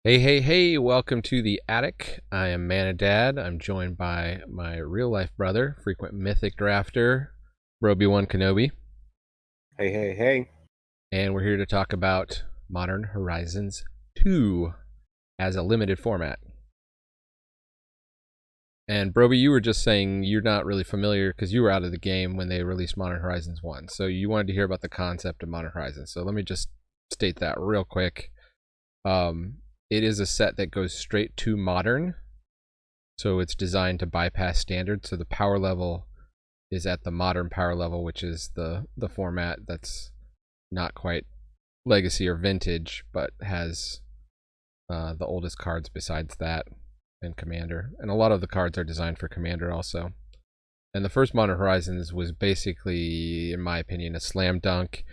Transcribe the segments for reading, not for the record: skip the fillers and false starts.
Hey, hey, hey, welcome to the attic. I am Manadad. I'm joined by my real life brother, frequent mythic drafter, Brobi1 Kenobi. Hey, hey, hey. And we're here to talk about Modern Horizons 2 as a limited format. And Broby, you were just saying you're not really familiar because you were out of the game when they released Modern Horizons 1. So you wanted to hear about the concept of Modern Horizons. So let me just state that real quick. It is a set that goes straight to Modern. So it's designed to bypass standard. So the power level is at the Modern power level, which is the format that's not quite Legacy or Vintage, but has the oldest cards besides that and Commander. And a lot of the cards are designed for Commander also. And the first Modern Horizons was basically, in my opinion, a slam dunk.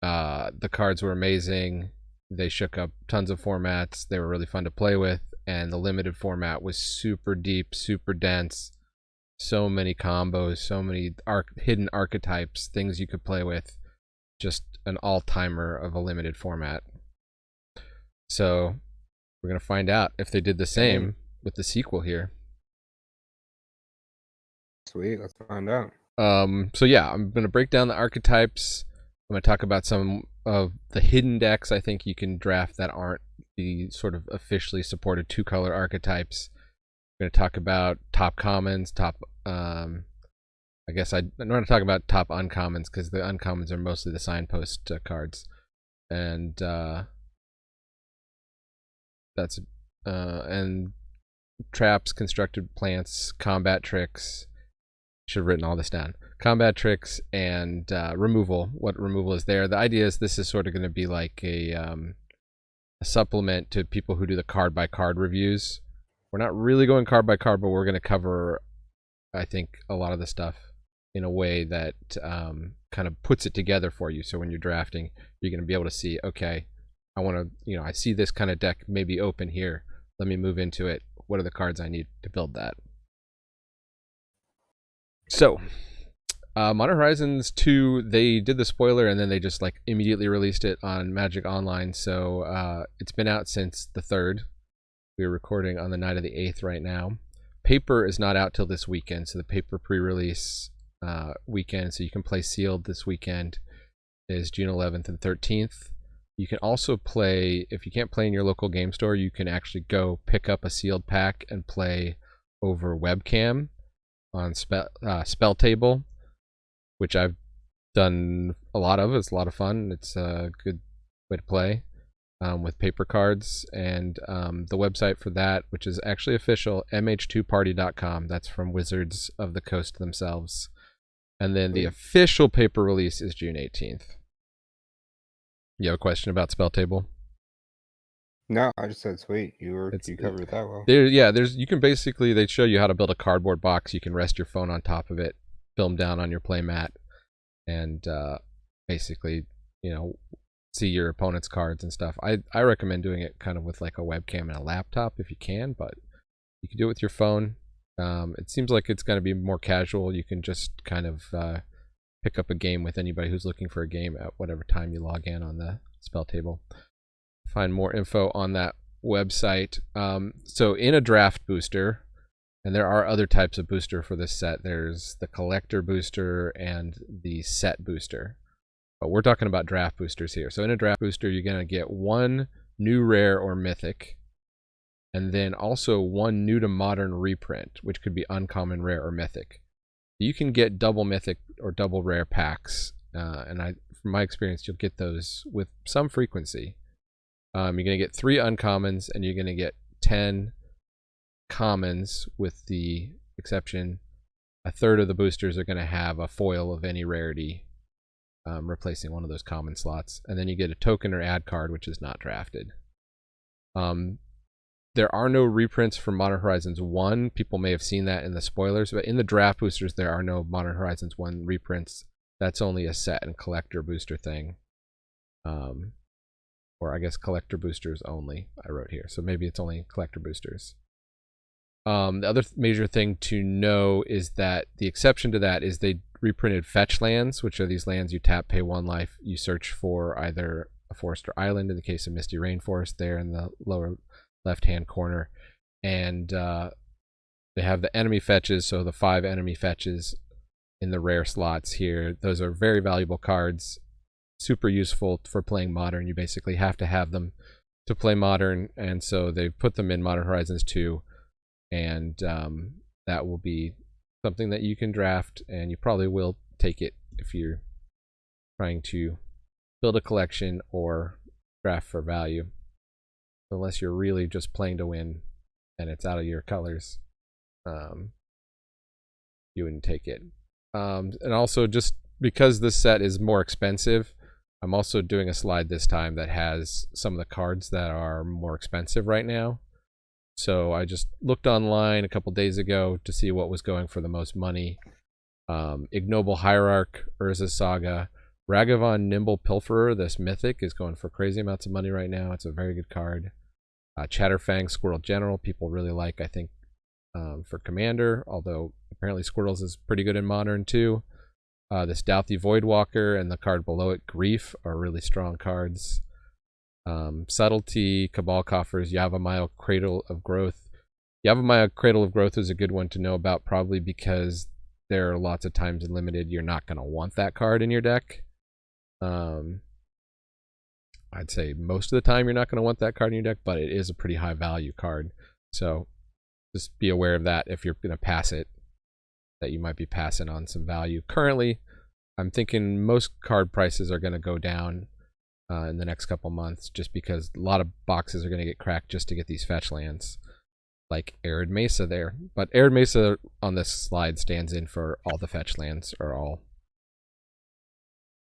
The cards were amazing. They shook up tons of formats. They were really fun to play with. And the limited format was super deep, super dense. So many combos, so many hidden archetypes, things you could play with. Just an all-timer of a limited format. So we're going to find out if they did the same with the sequel here. Sweet, let's find out. So yeah, I'm going to break down the archetypes. I'm going to talk about some of the hidden decks I think you can draft that aren't the sort of officially supported two-color archetypes. I'm going to talk about top commons, I guess I'm going to talk about top uncommons because the uncommons are mostly the signpost cards. And that's and traps, constructed plants, combat tricks. Should have written all this down. Combat tricks and removal. What removal is there? The idea is this is sort of going to be like a supplement to people who do the card by card reviews. We're not really going card by card, but we're going to cover, I think, a lot of the stuff in a way that kind of puts it together for you. So when you're drafting, you're going to be able to see, okay, I want to, I see this kind of deck maybe open here. Let me move into it. What are the cards I need to build that? So, Modern Horizons 2, they did the spoiler and then they just like immediately released it on Magic Online. So it's been out since the 3rd. We're recording on the night of the 8th right now. Paper is not out till this weekend, so the paper pre-release weekend, so you can play sealed this weekend, is June 11th and 13th. You can also play, if you can't play in your local game store, you can actually go pick up a sealed pack and play over webcam on Spell Table, which I've done a lot of. It's a lot of fun. It's a good way to play with paper cards. And the website for that, which is actually official, mh2party.com. That's from Wizards of the Coast themselves. And then the official paper release is June 18th. You have a question about Spell Table? No, I just said sweet. You covered it that well. You can basically, they show you how to build a cardboard box. You can rest your phone on top of it, film down on your play mat, and basically, see your opponent's cards and stuff. I recommend doing it kind of with like a webcam and a laptop if you can, but you can do it with your phone. It seems like it's going to be more casual. You can just kind of pick up a game with anybody who's looking for a game at whatever time you log in on the Spell Table. Find more info on that website. So in a draft booster, and there are other types of booster for this set. There's the collector booster and the set booster. But we're talking about draft boosters here. So in a draft booster, you're going to get one new rare or mythic, and then also one new to modern reprint, which could be uncommon, rare, or mythic. You can get double mythic or double rare packs, and from my experience, you'll get those with some frequency. You're going to get 3 uncommons, and you're going to get 10 commons, with the exception a third of the boosters are going to have a foil of any rarity, replacing one of those common slots. And then you get a token or ad card, which is not drafted. There are no reprints for Modern Horizons 1. People may have seen that in the spoilers, but in the draft boosters, there are no Modern Horizons 1 reprints. That's only a set and collector booster thing. Or I guess collector boosters only, I wrote here. So maybe it's only collector boosters. The other major thing to know is that the exception to that is they reprinted fetch lands, which are these lands you tap, pay 1 life. You search for either a forest or island. In the case of Misty Rainforest, there in the lower left-hand corner. And they have the enemy fetches, so the 5 enemy fetches in the rare slots here. Those are very valuable cards, super useful for playing Modern. You basically have to have them to play Modern, and so they've put them in Modern Horizons 2, and that will be something that you can draft, and you probably will take it if you're trying to build a collection or draft for value. Unless you're really just playing to win and it's out of your colors, you wouldn't take it. And also, just because this set is more expensive, I'm also doing a slide this time that has some of the cards that are more expensive right now. So I just looked online a couple days ago to see what was going for the most money. Ignoble Hierarch, Urza's Saga, Ragavan Nimble Pilferer, this mythic, is going for crazy amounts of money right now. It's a very good card. Chatterfang Squirrel General, people really like, I think, for Commander, although apparently Squirrels is pretty good in Modern too. This Douthie Voidwalker and the card below it, Grief, are really strong cards. Subtlety, Cabal Coffers, Yavimaya Cradle of Growth. Yavimaya Cradle of Growth is a good one to know about, probably because there are lots of times in Limited you're not going to want that card in your deck. I'd say most of the time you're not going to want that card in your deck, but it is a pretty high value card. So just be aware of that if you're going to pass it, that you might be passing on some value. Currently, I'm thinking most card prices are going to go down in the next couple months, just because a lot of boxes are going to get cracked just to get these fetch lands, like Arid Mesa there. But Arid Mesa on this slide stands in for all the fetch lands, are all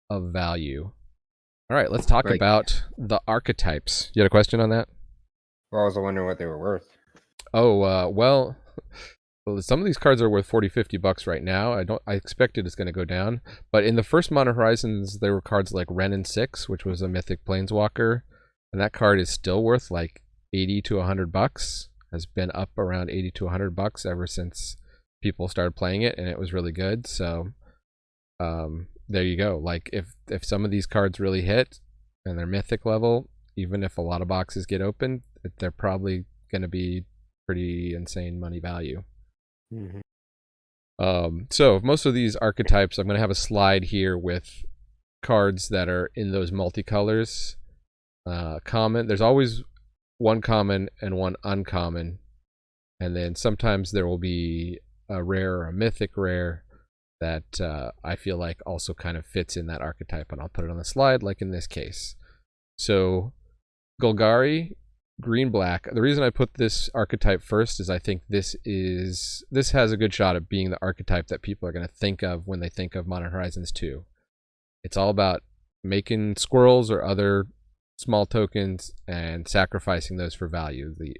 of value. All right, let's talk about the archetypes. You had a question on that? Well, I was wondering what they were worth. Oh, well, some of these cards are worth 40, 50 bucks right now. I expected it's going to go down. But in the first Modern Horizons, there were cards like Renin 6, which was a mythic planeswalker. And that card is still worth like 80 to 100 bucks. Has been up around 80 to 100 bucks ever since people started playing it, and it was really good. So there you go. Like if some of these cards really hit and they're mythic level, even if a lot of boxes get opened, they're probably going to be pretty insane money value. So most of these archetypes, I'm going to have a slide here with cards that are in those multicolors. Common, there's always one common and one uncommon, and then sometimes there will be a rare or a mythic rare that I feel like also kind of fits in that archetype, and I'll put it on the slide like in this case. So Golgari, green-black. The reason I put this archetype first is I think this has a good shot at being the archetype that people are going to think of when they think of Modern Horizons 2. It's all about making squirrels or other small tokens and sacrificing those for value, the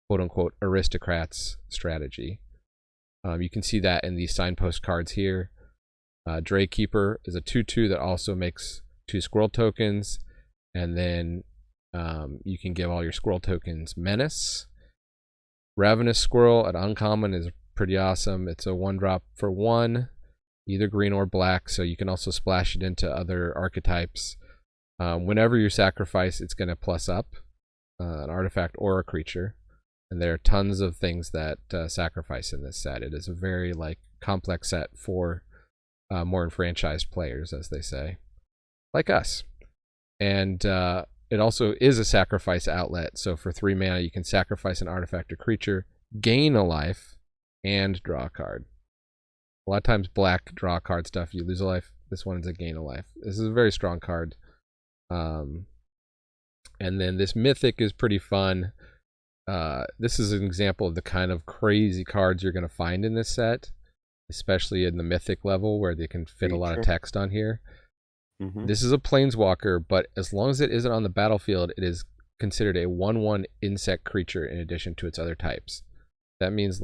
quote-unquote aristocrats strategy. You can see that in these signpost cards here. Draykeeper is a 2/2 that also makes 2 squirrel tokens, and then you can give all your squirrel tokens Menace. Ravenous Squirrel at uncommon is pretty awesome. It's a 1-drop for 1, either green or black, so you can also splash it into other archetypes. Whenever you sacrifice, it's going to plus up an artifact or a creature. And there are tons of things that sacrifice in this set. It is a very complex set for more enfranchised players, as they say, like us. And it also is a sacrifice outlet. So for 3 mana, you can sacrifice an artifact or creature, gain a life, and draw a card. A lot of times black draw card stuff, you lose a life. This one is a gain a life. This is a very strong card. And then this mythic is pretty fun. This is an example of the kind of crazy cards you're going to find in this set, especially in the mythic level where they can fit a lot of text on here. This is a planeswalker, but as long as it isn't on the battlefield, it is considered a 1/1 insect creature in addition to its other types. That means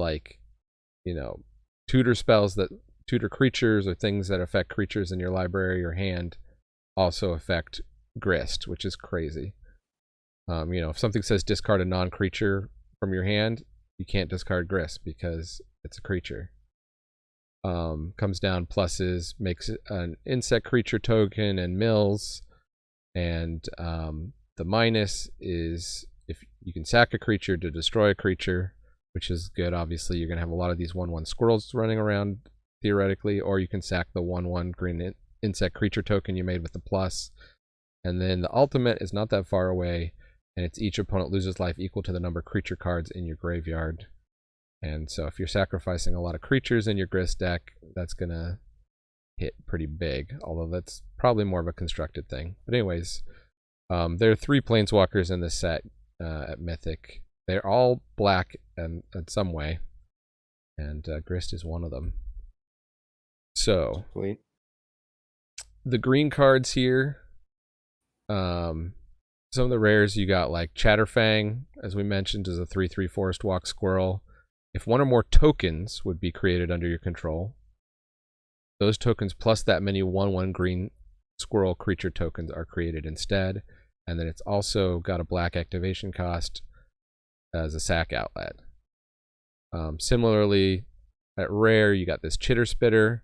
tutor spells that tutor creatures or things that affect creatures in your library or hand also affect Grist, which is crazy. If something says discard a non-creature from your hand, you can't discard Grist because it's a creature. Comes down pluses, makes an insect creature token and mills, and the minus is if You can sack a creature to destroy a creature, which is good. Obviously, you're going to have a lot of these 1/1 squirrels running around, theoretically, or you can sack the 1/1 green insect creature token you made with the plus. And then the ultimate is not that far away, and it's each opponent loses life equal to the number of creature cards in your graveyard. And so if you're sacrificing a lot of creatures in your Grist deck, that's going to hit pretty big, although that's probably more of a constructed thing. But anyways, there are 3 planeswalkers in this set at Mythic. They're all black in some way, and Grist is one of them. So, Sweet. The green cards here, some of the rares you got, like Chatterfang, as we mentioned, is a 3/3 Forest Walk Squirrel. If one or more tokens would be created under your control, those tokens plus that many 1/1 green squirrel creature tokens are created instead. And then it's also got a black activation cost as a sack outlet. Similarly, at rare, you got this Chitter Spitter,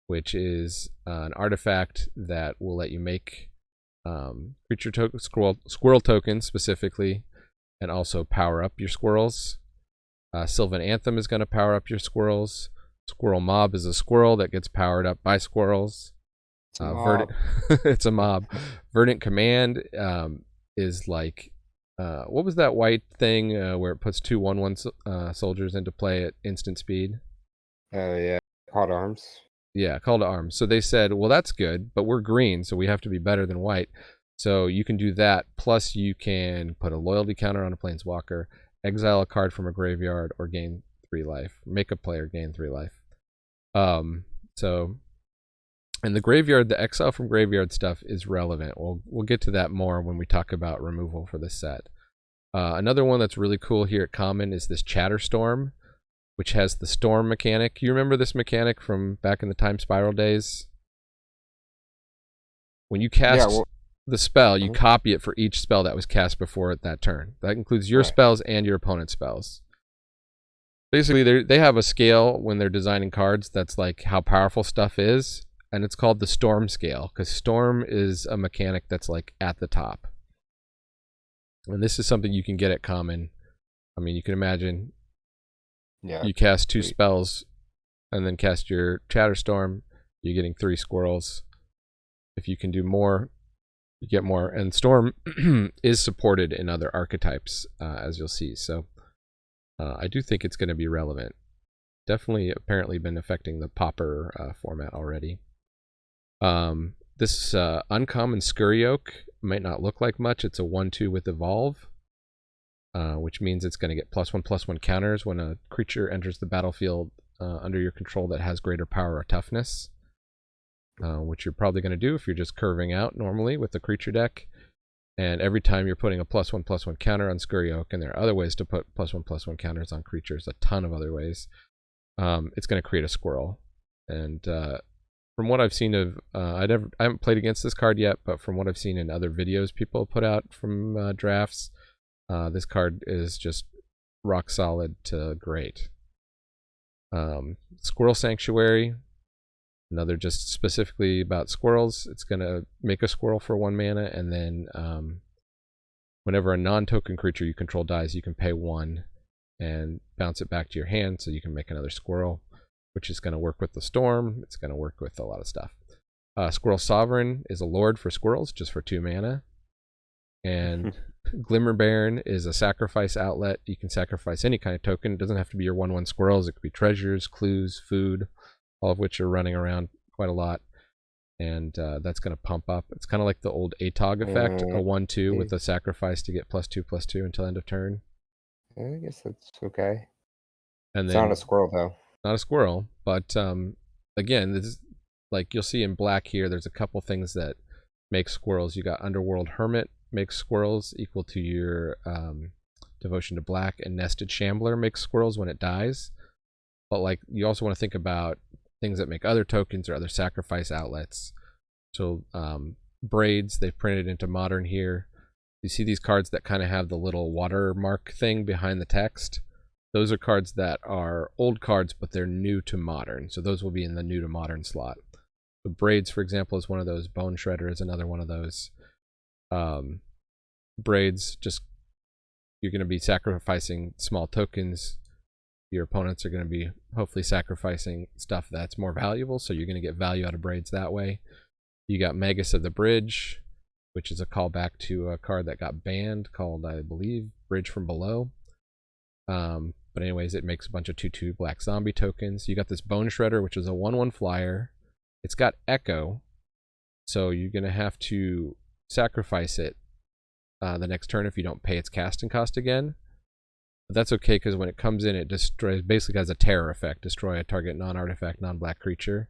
which is an artifact that will let you make creature squirrel tokens specifically, and also power up your squirrels. Sylvan Anthem is going to power up your squirrels. Squirrel Mob is a squirrel that gets powered up by squirrels. It's a mob. Verdant Command is like, what was that white thing where it puts 2 1/1 soldiers into play at instant speed? Yeah, Call to Arms. Yeah, Call to Arms. So they said, well, that's good, but we're green, so we have to be better than white. So you can do that, plus you can put a loyalty counter on a planeswalker, exile a card from a graveyard, or gain 3 life. Make a player gain 3 life. And the graveyard, the exile from graveyard stuff is relevant. We'll get to that more when we talk about removal for this set. Another one that's really cool here at Common is this Chatterstorm, which has the storm mechanic. You remember this mechanic from back in the Time Spiral days? When you cast the spell, you copy it for each spell that was cast before that turn. That includes your spells and your opponent's spells. Basically, they have a scale when they're designing cards that's like how powerful stuff is, and it's called the Storm scale, because Storm is a mechanic that's like at the top. And this is something you can get at Common. I mean, you can imagine you cast 2 spells and then cast your Chatterstorm, you're getting 3 squirrels. If you can do more, you get more. And Storm is supported in other archetypes, as you'll see. So I do think it's going to be relevant. Definitely, apparently been affecting the Pauper format already. This uncommon Scurry Oak might not look like much. It's a 1/2 with Evolve, which means it's going to get +1/+1 counters when a creature enters the battlefield under your control that has greater power or toughness, which you're probably going to do if you're just curving out normally with the creature deck. And every time you're putting a +1/+1 counter on Scurry Oak, and there are other ways to put +1/+1 counters on creatures, a ton of other ways, it's going to create a squirrel. And from what I've seen of, I haven't played against this card yet, but from what I've seen in other videos people put out from drafts, this card is just rock solid to great. Squirrel Sanctuary, another just specifically about squirrels. It's going to make a squirrel for 1 mana, and then whenever a non-token creature you control dies, you can pay 1 and bounce it back to your hand so you can make another squirrel, which is going to work with the Storm. It's going to work with a lot of stuff. Squirrel Sovereign is a lord for squirrels, just for 2 mana. And Glimmer Baron is a sacrifice outlet. You can sacrifice any kind of token. It doesn't have to be your 1/1 squirrels. It could be treasures, clues, food, all of which are running around quite a lot. And that's going to pump up. It's kind of like the old ATOG effect, a 1/2 with a sacrifice to get +2/+2 until end of turn. I guess that's okay. And it's then, not a squirrel, though. Not a squirrel, but again, this is like you'll see in black here, there's a couple things that make squirrels. You got Underworld Hermit makes squirrels equal to your Devotion to Black, and Nested Shambler makes squirrels when it dies. But like you also want to think about things that make other tokens or other sacrifice outlets. So Braids, they've printed into Modern here. You see these cards that kind of have the little watermark thing behind the text. Those are cards that are old cards, but they're new to Modern. So those will be in the new to Modern slot. So Braids, for example, is one of those. Bone Shredder is another one of those. Braids, just you're going to be sacrificing small tokens. Your opponents are going to be hopefully sacrificing stuff that's more valuable, so you're going to get value out of Braids that way. You got Magus of the Bridge, which is a callback to a card that got banned called, I believe, Bridge from Below. But anyways, it makes a bunch of 2/2 black zombie tokens. You got this Bone Shredder, which is a 1/1 flyer. It's got Echo, so you're going to have to sacrifice it the next turn if you don't pay its casting cost again. But that's okay, because when it comes in, it destroys, basically has a terror effect, destroy a target non-artifact, non-black creature.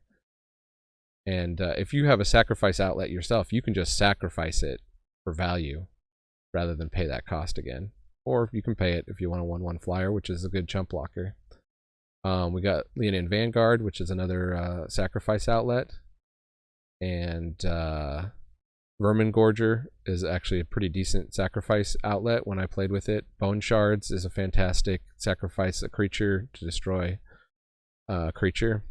And if you have a sacrifice outlet yourself, you can just sacrifice it for value rather than pay that cost again. Or you can pay it if you want a 1/1 flyer, which is a good chump blocker. We got Leonin Vanguard, which is another sacrifice outlet. And Vermin Gorger is actually a pretty decent sacrifice outlet when I played with it. Bone Shards is a fantastic sacrifice a creature to destroy a creature.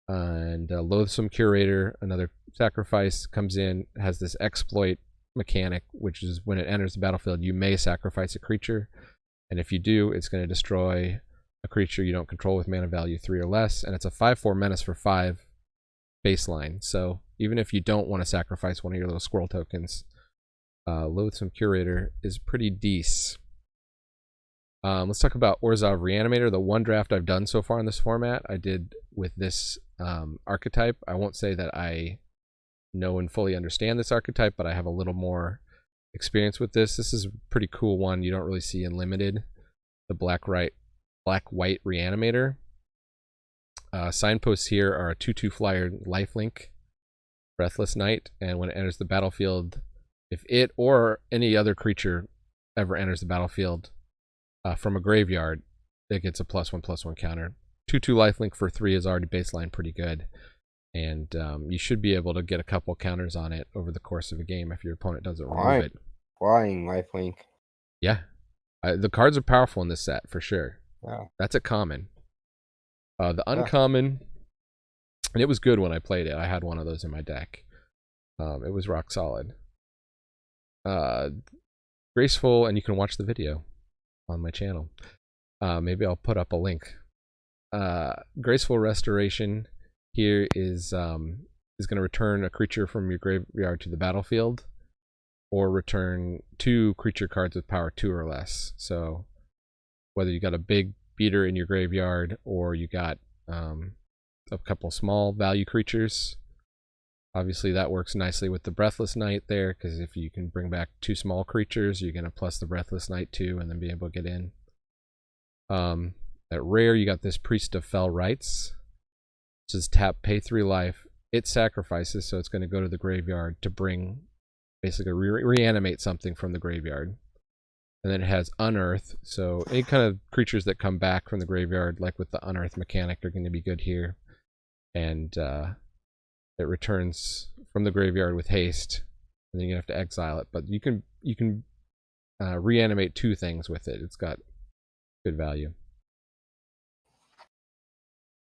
And Loathsome Curator, another sacrifice, comes in, has this exploit mechanic, which is when it enters the battlefield, you may sacrifice a creature. And if you do, it's going to destroy a creature you don't control with mana value 3 or less. And it's a 5/4 menace for 5 baseline. So even if you don't want to sacrifice one of your little squirrel tokens, Loathsome Curator is pretty decent. Let's talk about Orzhov Reanimator. The one draft I've done so far in this format, I did with this archetype. I won't say that I know and fully understand this archetype, but I have a little more experience with this. This is a pretty cool one you don't really see in Limited. The black-white Reanimator. Signposts here are a 2/2 flyer lifelink, Breathless Night, and when it enters the battlefield, if it or any other creature ever enters the battlefield from a graveyard, it gets a +1/+1 counter. 2/2 lifelink for 3 is already baseline pretty good, and you should be able to get a couple counters on it over the course of a game if your opponent doesn't remove it. Flying lifelink. Yeah, the cards are powerful in this set for sure. Yeah. That's a common. The uncommon, and it was good when I played it. I had one of those in my deck. It was rock solid. Graceful, and you can watch the video on my channel. Maybe I'll put up a link. Graceful Restoration here is going to return a creature from your graveyard to the battlefield, or return 2 creature cards with power 2 or less. So whether you got a big beater in your graveyard or you got a couple small value creatures, obviously that works nicely with the Breathless Night there, because if you can bring back 2 small creatures, you're going to plus the Breathless Night too and then be able to get in. At rare, you got this Priest of Fell Rites, which is tap, pay 3 life. It sacrifices, so it's going to go to the graveyard to bring, basically reanimate something from the graveyard. And then it has Unearth, so any kind of creatures that come back from the graveyard, like with the Unearth mechanic, are going to be good here. And it returns from the graveyard with haste, and then you have to exile it. But you can reanimate 2 things with it. It's got good value.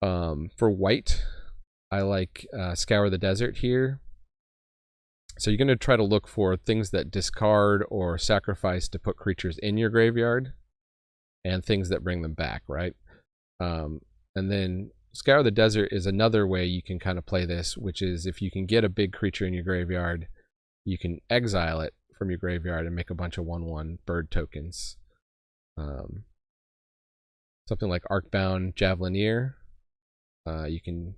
For white, I like Scour the Desert here. So you're going to try to look for things that discard or sacrifice to put creatures in your graveyard, and things that bring them back, right? And then Scour the Desert is another way you can kind of play this, which is if you can get a big creature in your graveyard, you can exile it from your graveyard and make a bunch of 1/1 bird tokens. Something like Arcbound Javelineer. You can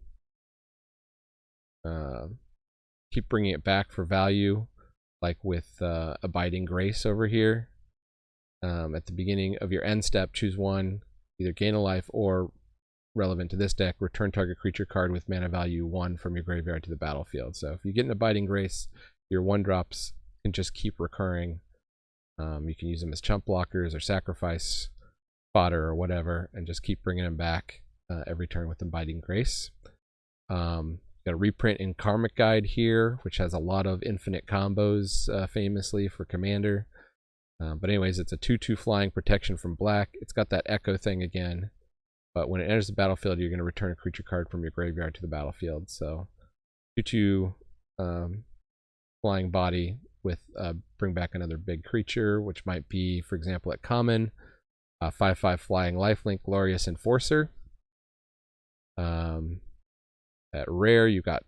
keep bringing it back for value, like with Abiding Grace over here. At the beginning of your end step, choose 1, either gain a life or, relevant to this deck, return target creature card with mana value 1 from your graveyard to the battlefield. So if you get an Abiding Grace, your 1-drops can just keep recurring. You can use them as chump blockers or sacrifice fodder or whatever, and just keep bringing them back every turn with Abiding Grace. Got a reprint in Karmic Guide here, which has a lot of infinite combos, famously for Commander. But anyways, it's a 2/2 flying protection from black. It's got that echo thing again, but when it enters the battlefield, you're going to return a creature card from your graveyard to the battlefield. So 2/2 flying body with bring back another big creature, which might be, for example, at common, 5/5 flying lifelink Glorious Enforcer. At rare, you got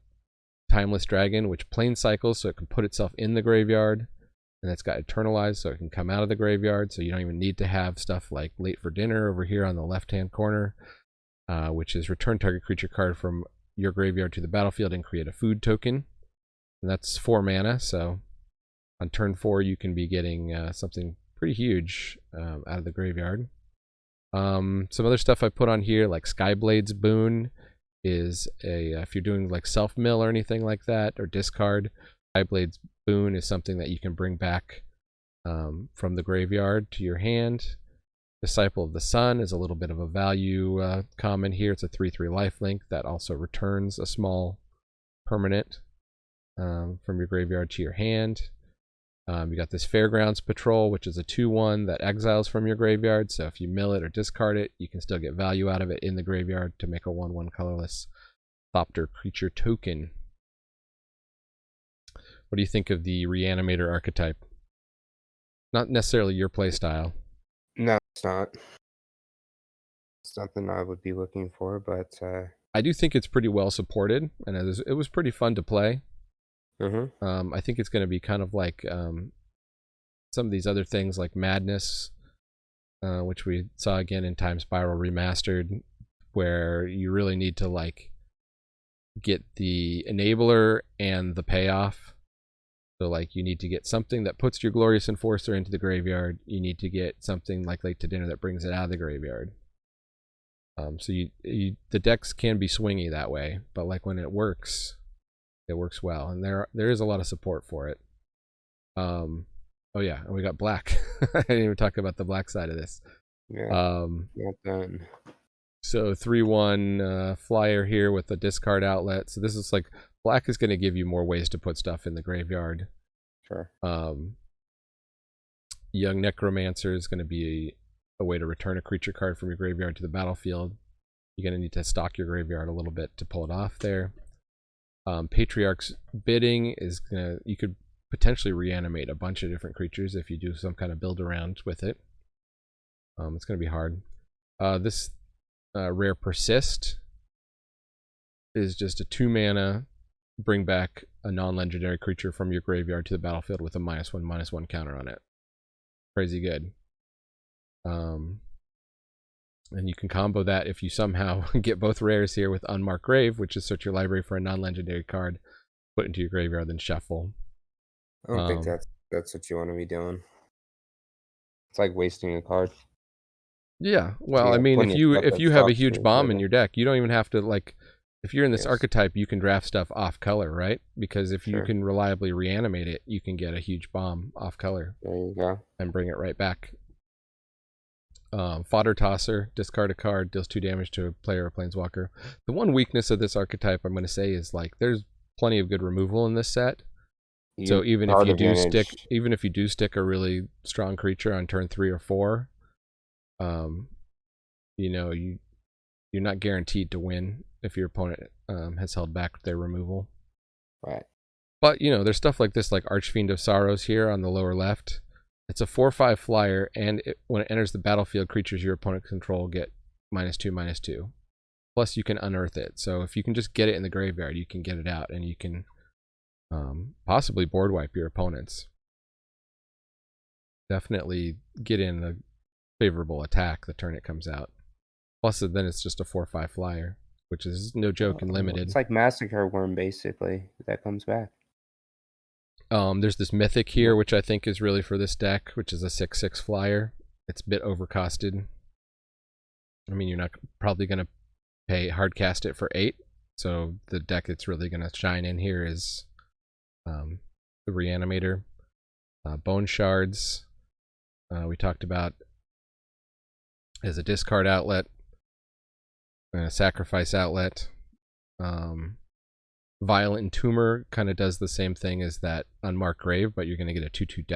Timeless Dragon, which plane cycles, so it can put itself in the graveyard, and it's got Eternalize, so it can come out of the graveyard, so you don't even need to have stuff like Late for Dinner over here on the left-hand corner, which is return target creature card from your graveyard to the battlefield and create a food token. And that's 4 mana, so on turn 4 you can be getting something pretty huge out of the graveyard. Some other stuff I put on here, like Skyblade's Boon, is if you're doing like self-mill or anything like that, or discard, Skyblade's Boon is something that you can bring back from the graveyard to your hand. Disciple of the Sun is a little bit of a value common here. It's a 3/3 lifelink that also returns a small permanent from your graveyard to your hand. You got this Fairgrounds Patrol, which is a 2/1 that exiles from your graveyard, so if you mill it or discard it, you can still get value out of it in the graveyard to make a 1/1 colorless Thopter creature token. What do you think of the Reanimator archetype? Not necessarily your playstyle. No, it's not. It's something I would be looking for, but I do think it's pretty well supported, and it was pretty fun to play. I think it's going to be kind of like some of these other things like Madness, which we saw again in Time Spiral Remastered, where you really need to like get the enabler and the payoff. So like you need to get something that puts your Glorious Enforcer into the graveyard. You need to get something like Late to Dinner that brings it out of the graveyard. So the decks can be swingy that way, but like when it works well, and there is a lot of support for it. Oh yeah, and we got black. I didn't even talk about the black side of this. yeah, not done. So 3/1 flyer here with a discard outlet. So this is like, black is going to give you more ways to put stuff in the graveyard. Sure. Young Necromancer is going to be a way to return a creature card from your graveyard to the battlefield. You're going to need to stock your graveyard a little bit to pull it off there. Patriarch's Bidding is gonna, you could potentially reanimate a bunch of different creatures if you do some kind of build around with it. It's gonna be hard. This rare Persist is just a 2 mana, bring back a non-legendary creature from your graveyard to the battlefield with a -1/-1 counter on it. Crazy good. And you can combo that if you somehow get both rares here with Unmarked Grave, which is search your library for a non-legendary card, put into your graveyard, then shuffle. I don't think that's what you want to be doing. It's like wasting a card. Yeah, well, I mean, if you have a huge bomb in your deck, you don't even have to, like, if you're in this archetype, you can draft stuff off color, right? Because if you can reliably reanimate it, you can get a huge bomb off color. There you go. And bring it right back. Fodder Tosser, discard a card, deals 2 damage to a player or planeswalker. The one weakness of this archetype, I'm going to say, is like there's plenty of good removal in this set. So even if you do stick a really strong creature on turn 3 or 4, you know, you're not guaranteed to win if your opponent has held back their removal. Right. But you know, there's stuff like this, like Archfiend of Sorrows here on the lower left. It's a 4/5 flyer, and when it enters the battlefield, creatures your opponent control get -2/-2. Plus, you can unearth it. So if you can just get it in the graveyard, you can get it out, and you can possibly board wipe your opponents. Definitely get in a favorable attack the turn it comes out. Plus, then it's just a 4/5 flyer, which is no joke and limited. It's like Massacre Worm, basically, that comes back. There's this Mythic here, which I think is really for this deck, which is a 6/6 flyer. It's a bit overcosted. I mean, you're not probably going to pay hardcast it for 8, so the deck that's really going to shine in here is the Reanimator. Bone Shards, we talked about as a discard outlet, and a sacrifice outlet. Violent Entomber kind of does the same thing as that Unmarked Grave, but you're going to get a 2/2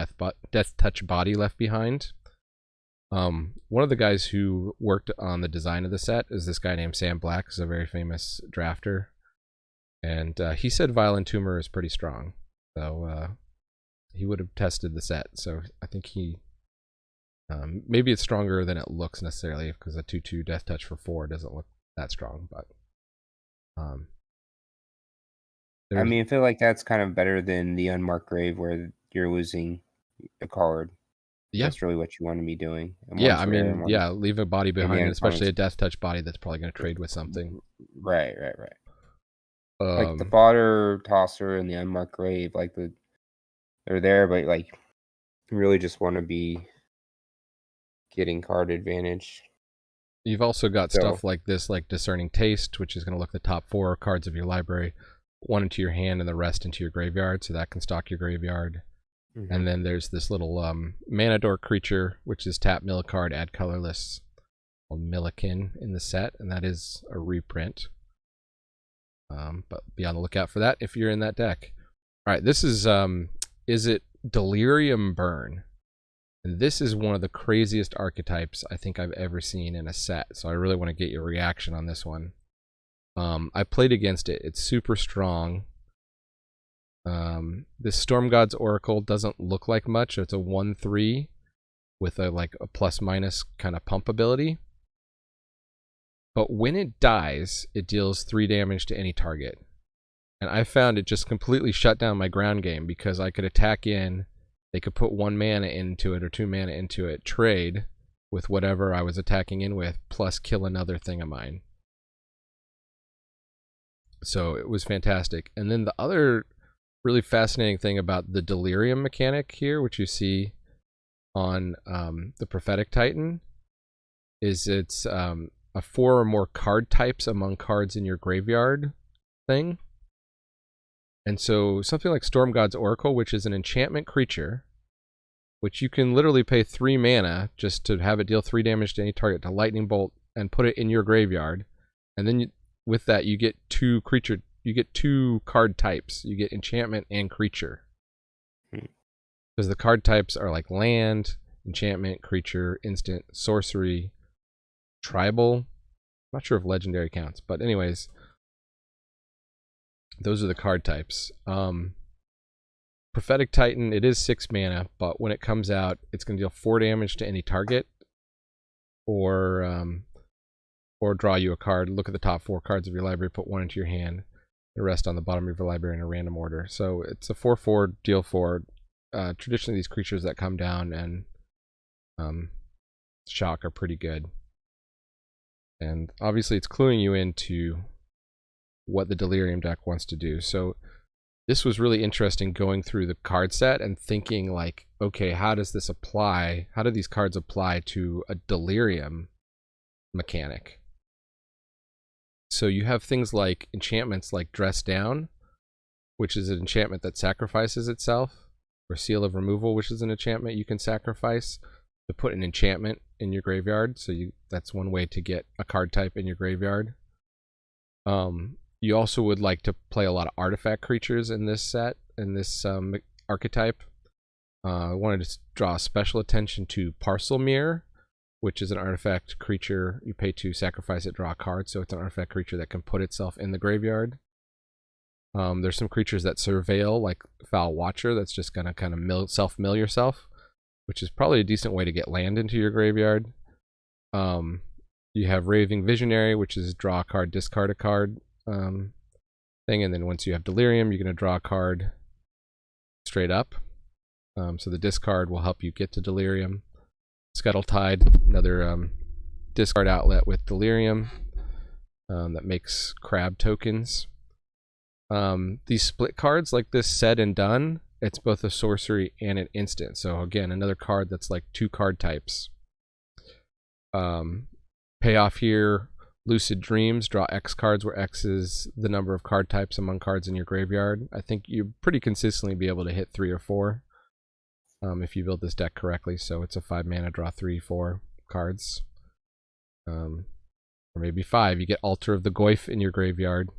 Death Touch Body left behind. One of the guys who worked on the design of the set is this guy named Sam Black, who's a very famous drafter. And he said Violent Entomber is pretty strong. So he would have tested the set. So I think he maybe it's stronger than it looks necessarily, because a 2/2 Death Touch for 4 doesn't look that strong. But I mean, I feel like that's kind of better than the Unmarked Grave, where you're losing a card. yeah, That's really what you want to be doing. And yeah. one's I rare, mean, and yeah, one's leave a body maybe behind, and especially uncommon. a Death Touch body that's probably going to trade with something. Right. Like the Fodder Tosser and the Unmarked Grave, like they're there, but like you really just want to be getting card advantage. You've also got So stuff like this, like Discerning Taste, which is going to look the top 4 cards of your library, 1 into your hand and the rest into your graveyard, so that can stock your graveyard. And then there's this little mana dork creature, which is tap, mill a card, add colorless, called Millikin in the set, and that is a reprint. But be on the lookout for that if you're in that deck. All right, this is it Delirium Burn? And this is one of the craziest archetypes I think I've ever seen in a set, so I really want to get your reaction on this one. I played against it. It's super strong. This Storm God's Oracle doesn't look like much. It's a 1/3 with a plus-minus kind of pump ability. But when it dies, it deals 3 damage to any target. And I found it just completely shut down my ground game, because I could attack in, they could put 1 mana into it or 2 mana into it, trade with whatever I was attacking in with, plus kill another thing of mine. So it was fantastic. And then the other really fascinating thing about the Delirium mechanic here, which you see on the Prophetic Titan, is it's a 4 or more card types among cards in your graveyard thing. And so something like Storm God's Oracle, which is an enchantment creature, which you can literally pay 3 mana just to have it deal 3 damage to any target, to lightning bolt and put it in your graveyard. And then with that, you get 2 card types. You get enchantment and creature. Because the card types are like land, enchantment, creature, instant, sorcery, tribal. I'm not sure if legendary counts, but anyways, those are the card types. Prophetic Titan, it is 6 mana, but when it comes out, it's going to deal 4 damage to any target, or draw you a card. Look at the top 4 cards of your library, put 1 into your hand, the rest on the bottom of your library in a random order. So it's a 4/4, deal 4. Traditionally, these creatures that come down and shock are pretty good. And obviously, it's cluing you into what the Delirium deck wants to do. So this was really interesting, going through the card set and thinking like, okay, how does this apply? How do these cards apply to a Delirium mechanic? So you have things like enchantments like Dress Down, which is an enchantment that sacrifices itself, or Seal of Removal, which is an enchantment you can sacrifice to put an enchantment in your graveyard. So that's one way to get a card type in your graveyard. You also would like to play a lot of artifact creatures in this set, in this archetype. I wanted to draw special attention to Parcel Mirror, which is an artifact creature. You pay 2, sacrifice it, draw a card. So it's an artifact creature that can put itself in the graveyard. There's some creatures that surveil, like Foul Watcher, that's just going to kind of self-mill yourself, which is probably a decent way to get land into your graveyard. You have Raving Visionary, which is draw a card, discard a card thing. And then once you have Delirium, you're going to draw a card straight up. So the discard will help you get to Delirium. Scuttle Tide, another discard outlet with Delirium that makes crab tokens. These split cards like this, Said and Done, it's both a sorcery and an instant. So again, another card that's like 2 card types. Payoff here, Lucid Dreams, draw X cards, where X is the number of card types among cards in your graveyard. I think you pretty consistently be able to hit 3 or 4 if you build this deck correctly. So it's a 5 mana, draw 3, 4 cards. Or maybe 5. You get Altar of the Goyf in your graveyard,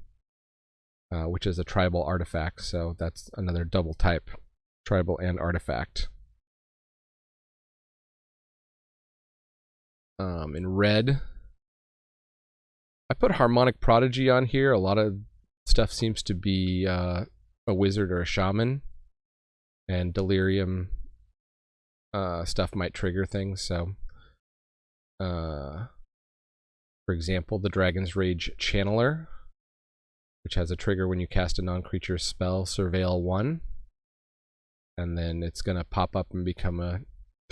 which is a tribal artifact. So that's another double type, tribal and artifact. In red, I put Harmonic Prodigy on here. A lot of stuff seems to be a wizard or a shaman. and delirium stuff might trigger things. So, for example, the Dragon's Rage Channeler, which has a trigger when you cast a non-creature spell, Surveil 1, and then it's going to pop up and become a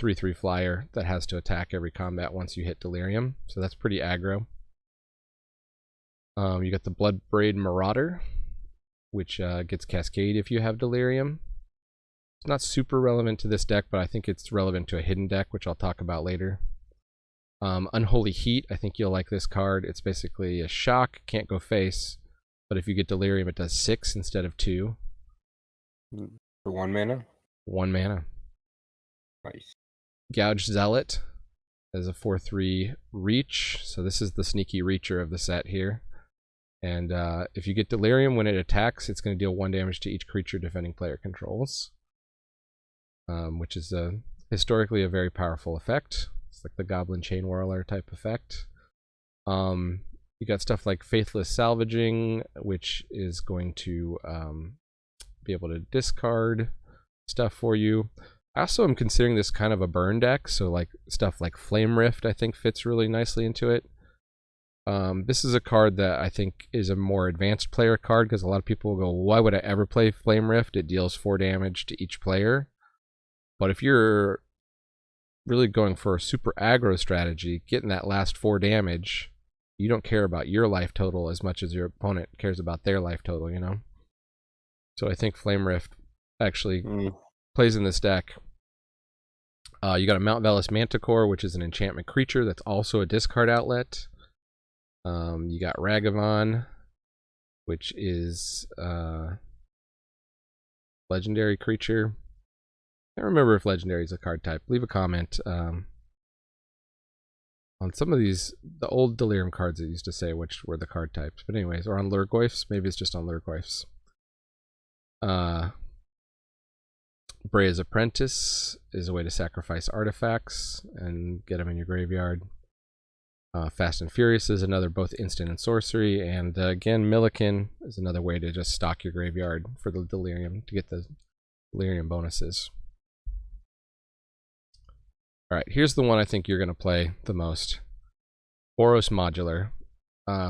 3/3 flyer that has to attack every combat once you hit delirium. So that's pretty aggro. You got the Bloodbraid Marauder, which gets Cascade if you have delirium. It's not super relevant to this deck, but I think it's relevant to a hidden deck, which I'll talk about later. Unholy Heat, I think you'll like this card. It's basically a shock, can't go face, but if you get delirium, it does 6 instead of 2. For 1 mana? 1 mana. Nice. Gouge Zealot as a 4/3 reach, so this is the sneaky reacher of the set here. And if you get delirium when it attacks, it's going to deal 1 damage to each creature defending player controls, which is historically a very powerful effect. It's like the Goblin Chain Whirler type effect. You got stuff like Faithless Salvaging, which is going to be able to discard stuff for you. I also am considering this kind of a burn deck, so like stuff like Flame Rift I think fits really nicely into it. This is a card that I think is a more advanced player card, because a lot of people will go, why would I ever play Flame Rift? It deals 4 damage to each player. But if you're really going for a super aggro strategy, getting that last 4 damage, you don't care about your life total as much as your opponent cares about their life total, you know? So I think Flame Rift actually plays in this deck. You got a Mount Velis Manticore, which is an enchantment creature that's also a discard outlet. You got Ragavan, which is legendary creature. I can't remember if legendary is a card type. Leave a comment on some of these, the old Delirium cards that used to say which were the card types. But anyways, or on Lurgoyfs. Maybe it's just on Lurgoyfs. Brea's Apprentice is a way to sacrifice artifacts and get them in your graveyard. Fast and Furious is another both instant and sorcery, and again, Milliken is another way to just stock your graveyard for the Delirium to get the Delirium bonuses. Alright, here's the one I think you're going to play the most. Boros Modular.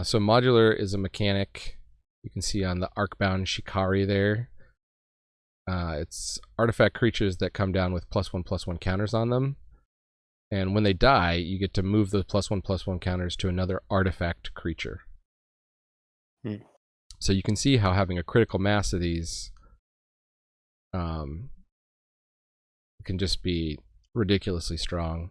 So Modular is a mechanic you can see on the Arcbound Shikari there. It's artifact creatures that come down with +1/+1 counters on them. And when they die, you get to move those +1/+1 counters to another artifact creature. So you can see how having a critical mass of these can just be ridiculously strong.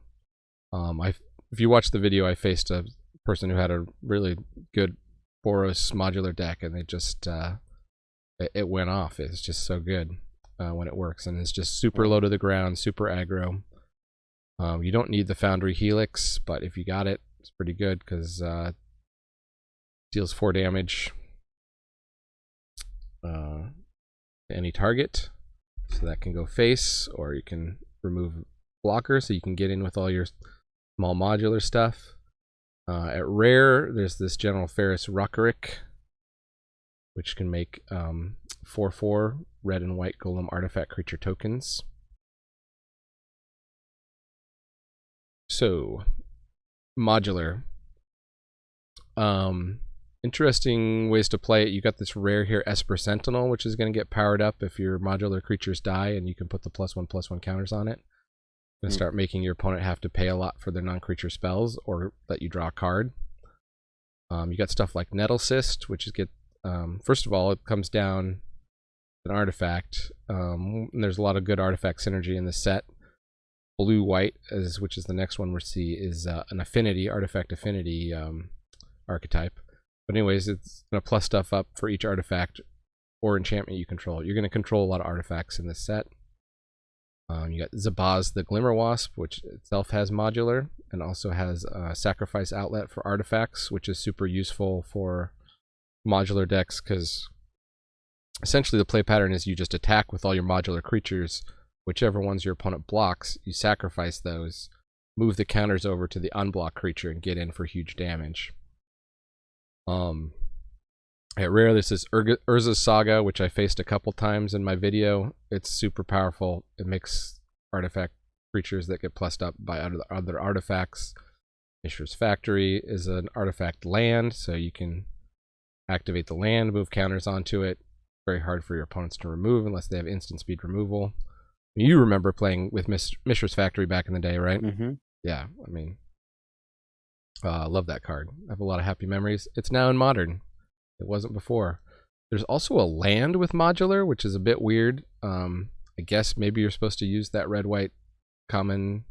If you watch the video, I faced a person who had a really good Boros modular deck, and they just it went off. It's just so good when it works, and it's just super low to the ground, super aggro. You don't need the Foundry Helix, but if you got it, it's pretty good because deals 4 damage to any target. So that can go face, or you can remove blocker, so you can get in with all your small modular stuff. At rare, there's this General Ferris Ruckerick, which can make 4/4 red and white golem artifact creature tokens. So, modular. Interesting ways to play it. You got this rare here, Esper Sentinel, which is going to get powered up if your modular creatures die, and you can put the +1/+1 counters on it. Going to start making your opponent have to pay a lot for their non-creature spells, or let you draw a card. You got stuff like Nettle Cyst, which is first of all, it comes down an artifact. And there's a lot of good artifact synergy in this set. Blue-white, which is the next one we'll see, is an affinity, artifact affinity archetype. But anyways, it's going to plus stuff up for each artifact or enchantment you control. You're going to control a lot of artifacts in this set. You got Zabaz the Glimmerwasp, which itself has modular, and also has a sacrifice outlet for artifacts, which is super useful for modular decks, because essentially the play pattern is you just attack with all your modular creatures. Whichever ones your opponent blocks, you sacrifice those, move the counters over to the unblocked creature, and get in for huge damage. At rare, this is Urza's Saga, which I faced a couple times in my video. It's super powerful. It makes artifact creatures that get plussed up by other artifacts. Mishra's Factory is an artifact land, so you can activate the land, move counters onto it. Very hard for your opponents to remove unless they have instant speed removal. You remember playing with Mishra's Factory back in the day, right? Mm-hmm. Yeah, I mean, I love that card. I have a lot of happy memories. It's now in Modern. It wasn't before. There's also a land with modular, which is a bit weird. I guess maybe you're supposed to use that red-white common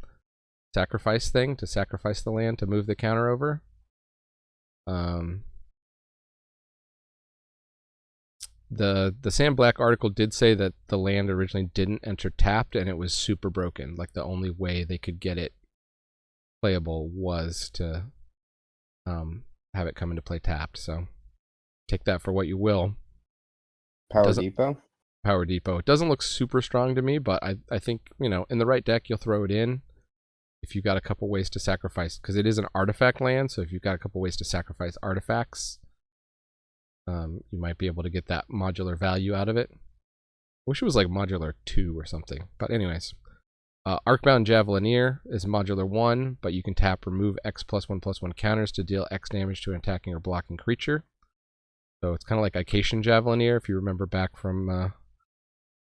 sacrifice thing to sacrifice the land to move the counter over. The Sam Black article did say that the land originally didn't enter tapped and it was super broken. Like the only way they could get it playable was to have it come into play tapped. So take that for what you will. Power Depot? Power Depot. It doesn't look super strong to me, but I think, you know, in the right deck, you'll throw it in if you've got a couple ways to sacrifice, because it is an artifact land, so if you've got a couple ways to sacrifice artifacts, you might be able to get that modular value out of it. I wish it was like modular 2 or something. But anyways, Arcbound Javelineer is modular 1, but you can tap remove X +1/+1 counters to deal X damage to an attacking or blocking creature. So it's kind of like Icatian Javelineer, if you remember back from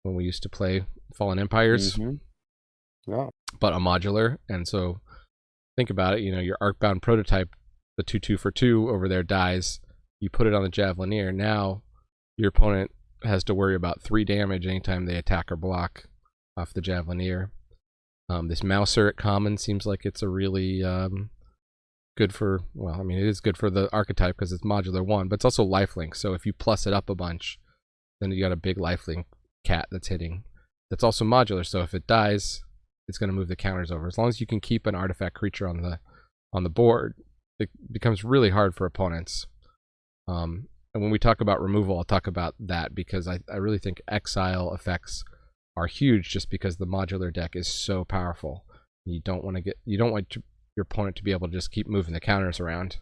when we used to play Fallen Empires. Mm-hmm. Yeah. But a modular. And so think about it, you know, your Arcbound prototype, the 2/2 for 2 over there dies. You put it on the Javelineer. Now your opponent has to worry about 3 damage anytime they attack or block off the Javelineer. This Mouser at common seems like it's a really good for, well, I mean, it is good for the archetype because it's modular 1, but it's also lifelink. So if you plus it up a bunch, then you got a big lifelink cat that's hitting. That's also modular, so if it dies, it's going to move the counters over. As long as you can keep an artifact creature on the board, it becomes really hard for opponents. And when we talk about removal, I'll talk about that because I really think exile effects are huge just because the modular deck is so powerful. You don't want your opponent to be able to just keep moving the counters around.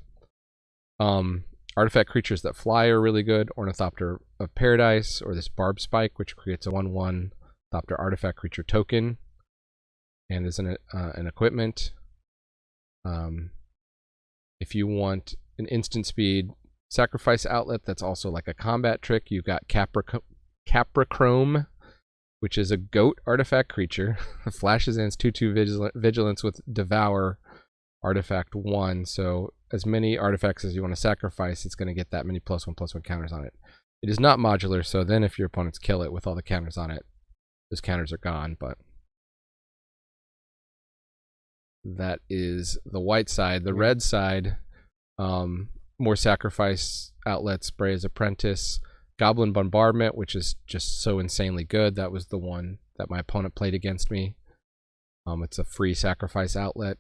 Artifact creatures that fly are really good. Ornithopter of Paradise, or this Barb Spike, which creates a 1/1 Thopter artifact creature token, and is an equipment. If you want an instant speed sacrifice outlet that's also like a combat trick, you've got Caprachrome, which is a goat artifact creature. Flashes and it's 2/2 vigilance with Devour artifact 1. So as many artifacts as you want to sacrifice, it's going to get that many +1/+1 counters on it. It is not modular, so then if your opponents kill it with all the counters on it, those counters are gone. But that is the white side. The red side, more sacrifice outlets, Brea's Apprentice, Goblin Bombardment, which is just so insanely good. That was the one that my opponent played against me. It's a free sacrifice outlet,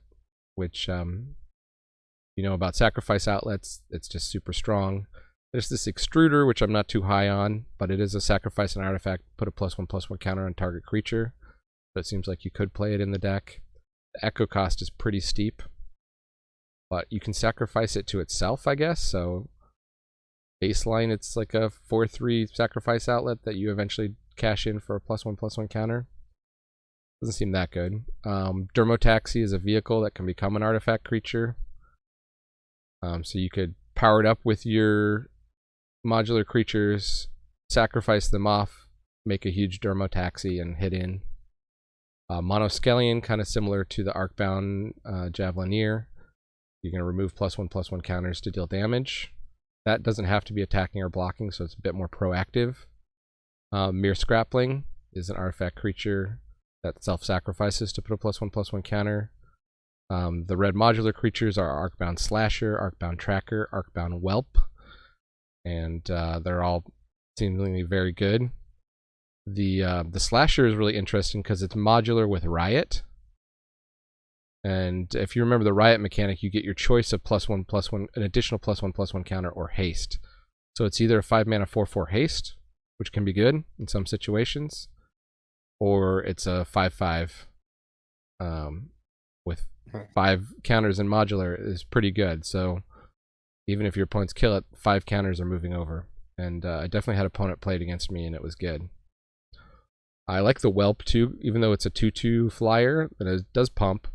which you know about sacrifice outlets, it's just super strong. There's this Extruder, which I'm not too high on, but it is a sacrifice an artifact, put a +1/+1 counter on target creature. So it seems like you could play it in the deck. The echo cost is pretty steep, but you can sacrifice it to itself, I guess. So baseline, it's like a 4/3 sacrifice outlet that you eventually cash in for a +1/+1 counter. Doesn't seem that good. Dermotaxi is a vehicle that can become an artifact creature. So you could power it up with your modular creatures, sacrifice them off, make a huge Dermotaxi, and hit in. Monoskellion, kind of similar to the Arcbound Javelineer. You're going to remove +1/+1 counters to deal damage. That doesn't have to be attacking or blocking, so it's a bit more proactive. Mere Scrapling is an artifact creature that self-sacrifices to put a +1/+1 counter. The red modular creatures are Arcbound Slasher, Arcbound Tracker, Arcbound Whelp, and they're all seemingly very good. The Slasher is really interesting because it's modular with Riot. And if you remember the Riot mechanic, you get your choice of +1/+1, an additional +1/+1 counter, or haste. So it's either a 5-mana 4/4 haste, which can be good in some situations, or it's a 5/5 with 5 counters in modular is pretty good. So even if your opponents kill it, 5 counters are moving over. and I definitely had opponent play it against me, and it was good. I like the Whelp too, even though it's a 2/2 flyer that it does pump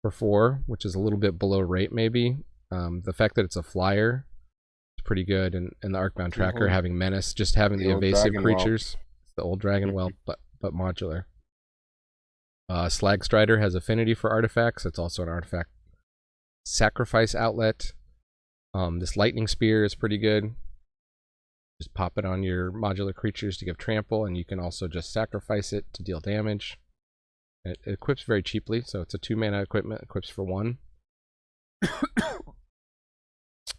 for 4, which is a little bit below rate maybe. The fact that it's a flyer is pretty good, and the Arcbound Tracker having Menace, just having the evasive creatures. It's the old Dragon Whelp, but modular. Slag Strider has affinity for artifacts. It's also an artifact sacrifice outlet. This Lightning Spear is pretty good. Just pop it on your modular creatures to give trample, and you can also just sacrifice it to deal damage. It equips very cheaply, so it's a 2-mana equipment, equips for 1.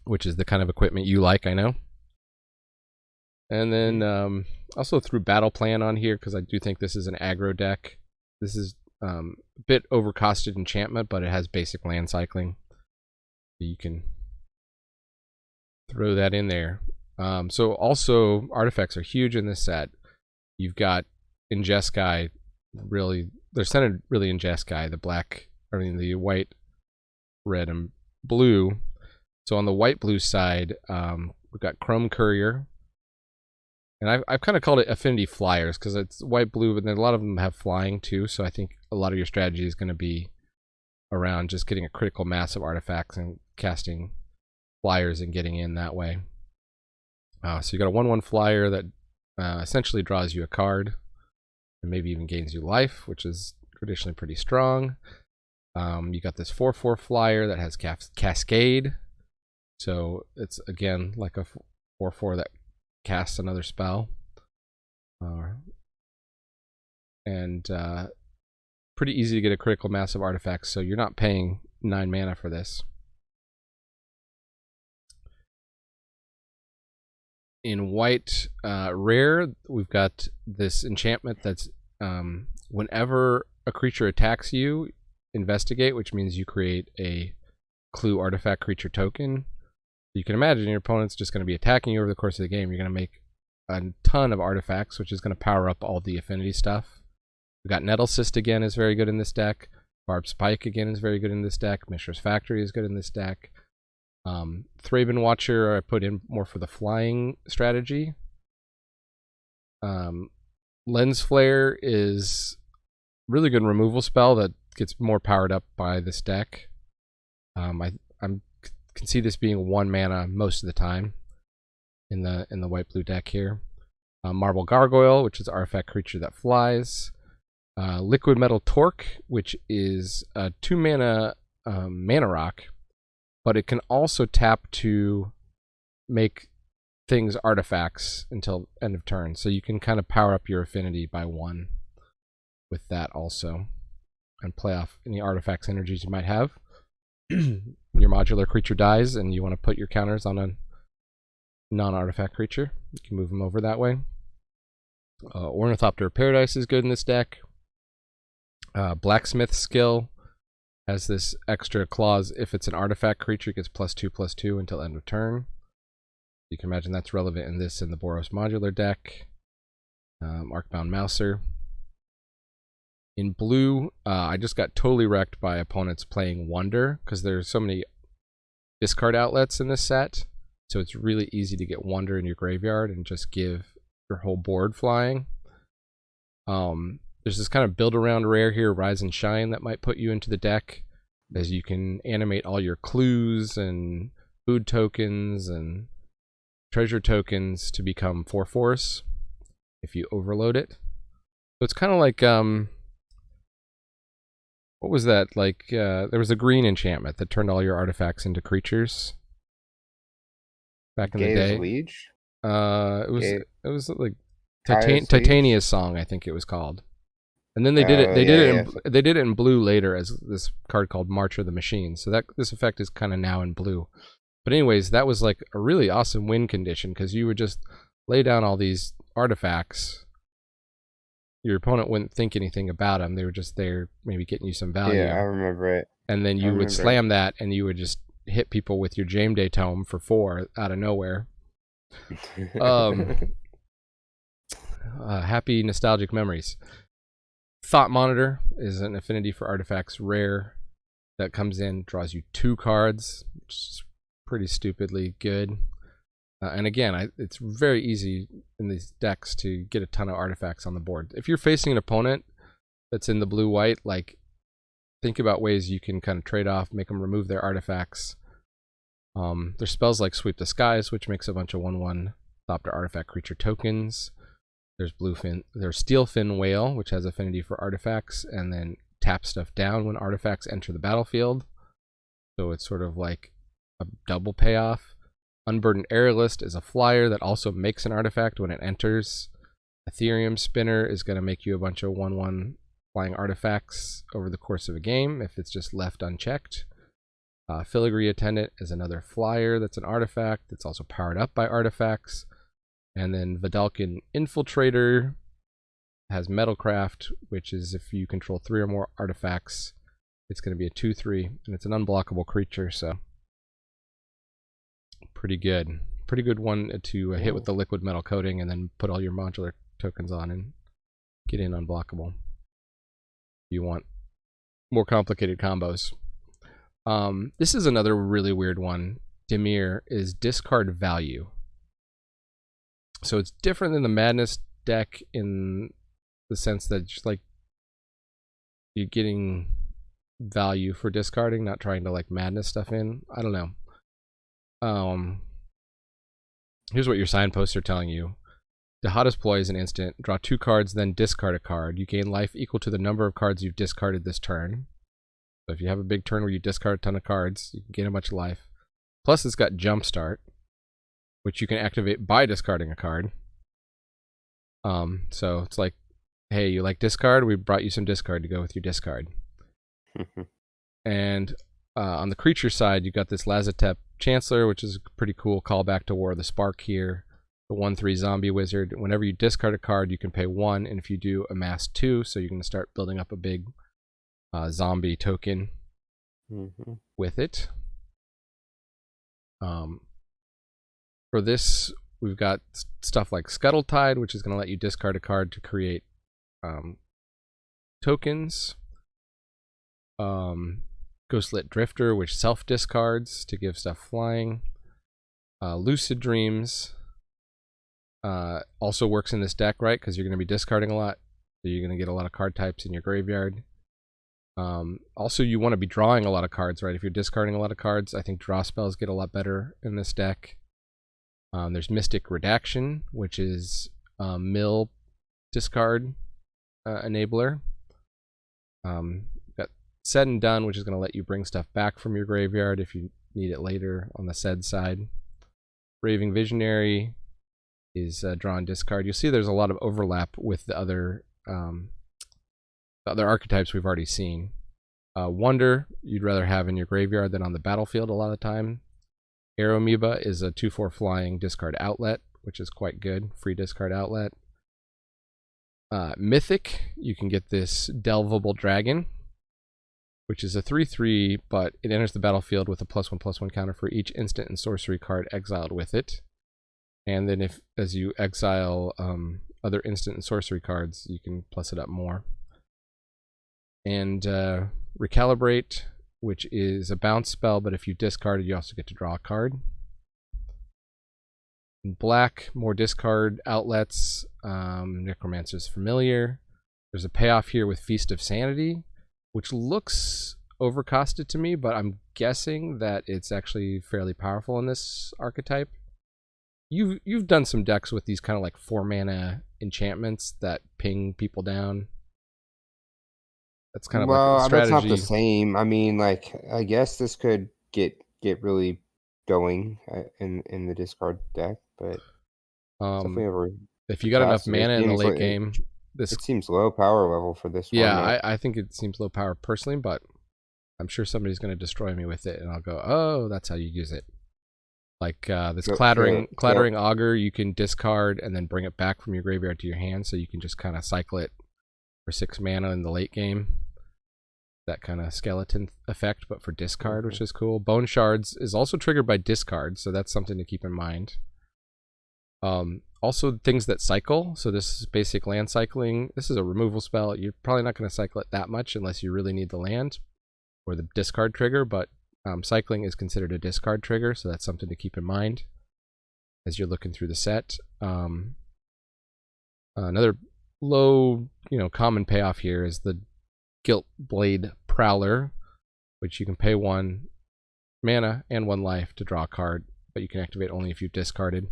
Which is the kind of equipment you like, I know. And then also threw Battle Plan on here, because I do think this is an aggro deck. This is a bit overcosted enchantment, but it has basic land cycling. You can throw that in there. So also artifacts are huge in this set. You've got in Jeskai, really they're centered really in Jeskai, the white, red, and blue. So on the white-blue side, we've got Chrome Courier, and I've kind of called it Affinity Flyers because it's white-blue, but then a lot of them have flying too. So I think a lot of your strategy is going to be around just getting a critical mass of artifacts and casting flyers and getting in that way. So you got a 1/1 flyer that essentially draws you a card and maybe even gains you life, which is traditionally pretty strong. You got this 4/4 flyer that has Cascade, so it's again like a 4/4 that casts another spell, and pretty easy to get a critical mass of artifacts. So you're not paying 9 mana for this. In white rare, we've got this enchantment that's whenever a creature attacks you, investigate, which means you create a clue artifact creature token. You can imagine your opponent's just going to be attacking you over the course of the game. You're going to make a ton of artifacts, which is going to power up all the affinity stuff. We've got Nettle Cyst again is very good in this deck. Barb Spike again is very good in this deck. Mishra's Factory is good in this deck. Thraben Watcher I put in more for the flying strategy. Lens Flare is really good removal spell that gets more powered up by this deck. I can see this being 1 mana most of the time in the white-blue deck here. Marble Gargoyle, which is an artifact creature that flies. Liquid Metal Torque, which is a 2 mana mana rock, but it can also tap to make things artifacts until end of turn. So you can kind of power up your affinity by 1 with that also, and play off any artifacts energies you might have. Your modular creature dies and you want to put your counters on a non-artifact creature. You can move them over that way. Ornithopter of Paradise is good in this deck. Blacksmith skill has this extra clause: if it's an artifact creature, it gets +2/+2 until end of turn. You can imagine that's relevant in this in the Boros modular deck. Arcbound Mouser. In blue, I just got totally wrecked by opponents playing Wonder because there's so many discard outlets in this set. So it's really easy to get Wonder in your graveyard and just give your whole board flying. There's this kind of build around rare here, Rise and Shine, that might put you into the deck, as you can animate all your clues and food tokens and treasure tokens to become 4/4s if you overload it. So it's kind of like what was that? Like there was a green enchantment that turned all your artifacts into creatures back in the day. Liege? It was like Titania's Song, I think it was called. And then they did it. They did it in blue later as this card called March of the Machines. So that this effect is kind of now in blue. But anyways, that was like a really awesome win condition because you would just lay down all these artifacts. Your opponent wouldn't think anything about them. They were just there, maybe getting you some value. Yeah, I remember it. And then you would slam that, and you would just hit people with your Jame Day Tome for 4 out of nowhere. Happy nostalgic memories. Thought Monitor is an affinity for artifacts rare that comes in, draws you 2 cards, which is pretty stupidly good. And again, it's very easy in these decks to get a ton of artifacts on the board. If you're facing an opponent that's in the blue-white, like, think about ways you can kind of trade off, make them remove their artifacts. There's spells like Sweep the Skies, which makes a bunch of 1/1 stop to artifact creature tokens. There's Steelfin Whale, which has affinity for artifacts, and then tap stuff down when artifacts enter the battlefield. So it's sort of like a double payoff. Unburdened Aerialist is a flyer that also makes an artifact when it enters. Ethereum Spinner is going to make you a bunch of 1/1 flying artifacts over the course of a game if it's just left unchecked. Filigree Attendant is another flyer that's an artifact that's also powered up by artifacts. And then Vidalcan Infiltrator has Metalcraft, which is if you control 3 or more artifacts, it's going to be a 2/3, and it's an unblockable creature, so pretty good. Pretty good one to hit with the liquid metal coating and then put all your modular tokens on and get in unblockable. You want more complicated combos. This is another really weird one. Dimir is discard value. So it's different than the Madness deck in the sense that just like you're getting value for discarding, not trying to like Madness stuff in. I don't know. Here's what your signposts are telling you. The hottest ploy is an instant. Draw 2 cards, then discard a card. You gain life equal to the number of cards you've discarded this turn. So if you have a big turn where you discard a ton of cards, you can gain a bunch of life. Plus it's got Jumpstart, which you can activate by discarding a card. So it's like, hey, you like discard? We brought you some discard to go with your discard. And on the creature side, you got this Lazotep Chancellor, which is a pretty cool callback to War of the Spark here. The 1/3 zombie wizard. Whenever you discard a card, you can pay 1, and if you do, amass 2. So you can start building up a big zombie token with it. For this, we've got stuff like Scuttletide, which is going to let you discard a card to create tokens. Ghostlit Drifter, which self-discards to give stuff flying. Lucid Dreams also works in this deck, right? Because you're going to be discarding a lot. So you're going to get a lot of card types in your graveyard. Also, you want to be drawing a lot of cards, right? If you're discarding a lot of cards, I think draw spells get a lot better in this deck. There's Mystic Redaction, which is mill discard enabler. Got Said and Done, which is going to let you bring stuff back from your graveyard if you need it later on the said side. Raving Visionary is draw and discard. You'll see there's a lot of overlap with the other archetypes we've already seen. Wonder, you'd rather have in your graveyard than on the battlefield a lot of the time. Aeromoeba is a 2/4 flying discard outlet, which is quite good. Free discard outlet. Mythic, you can get this Delvable Dragon, which is a 3/3, but it enters the battlefield with a +1/+1 counter for each instant and sorcery card exiled with it. And then as you exile other instant and sorcery cards, you can plus it up more. And Recalibrate, which is a bounce spell, but if you discard it, you also get to draw a card. In black, more discard outlets. Necromancer's Familiar. There's a payoff here with Feast of Sanity, which looks overcosted to me, but I'm guessing that it's actually fairly powerful in this archetype. You've done some decks with these kind of like 4-mana enchantments that ping people down. That's kind of like a strategy. That's not the same. I mean, like, I guess this could get really going in the discard deck, but if you got enough mana in the late game, it seems low power level for this one. Yeah, I think it seems low power personally, but I'm sure somebody's going to destroy me with it, and I'll go, oh, that's how you use it. Like this clattering augur, you can discard and then bring it back from your graveyard to your hand, so you can just kind of cycle it for 6 mana in the late game. That kind of skeleton effect, but for discard, which is cool. Bone Shards is also triggered by discard, so that's something to keep in mind. Also, things that cycle. So this is basic land cycling. This is a removal spell. You're probably not going to cycle it that much unless you really need the land or the discard trigger, but cycling is considered a discard trigger, so that's something to keep in mind. as you're looking through the set. Another low, common payoff here is the Gilt Blade Prowler, which you can pay 1 mana and 1 life to draw a card, but you can activate only if you've discarded.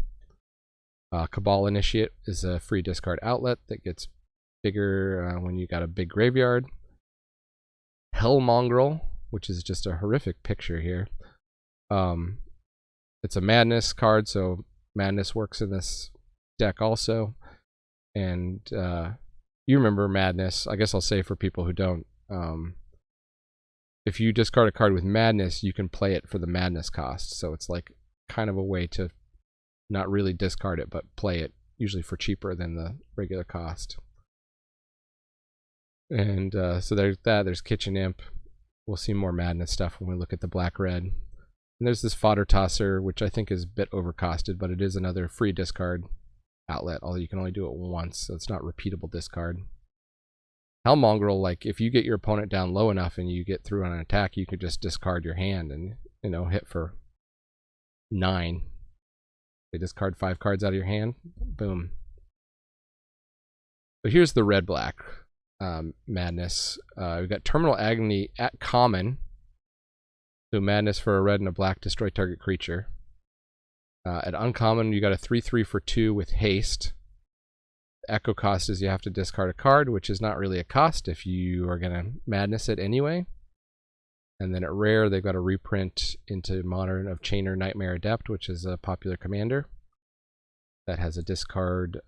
Cabal Initiate is a free discard outlet that gets bigger when you got a big graveyard. Hell Mongrel, which is just a horrific picture here. It's a Madness card, so Madness works in this deck also. And you remember Madness. I guess I'll say for people who don't. If you discard a card with Madness, you can play it for the Madness cost. So it's like kind of a way to not really discard it, but play it, usually for cheaper than the regular cost. And so there's that. There's Kitchen Imp. We'll see more Madness stuff when we look at the black-red. And there's this Fodder Tosser, which I think is a bit overcosted, but it is another free discard outlet, although you can only do it once, so it's not repeatable discard. Hell Mongrel, like if you get your opponent down low enough and you get through on an attack, you could just discard your hand and hit for 9. They discard 5 cards out of your hand. Boom. But here's the red-black Madness. We've got Terminal Agony at common. So Madness for a red and a black, destroy target creature. At uncommon, you got a 3/3 for 2 with haste. The echo cost is you have to discard a card, which is not really a cost if you are going to Madness it anyway. And then at rare, they've got a reprint into Modern of Chainer Nightmare Adept, which is a popular commander that has a discard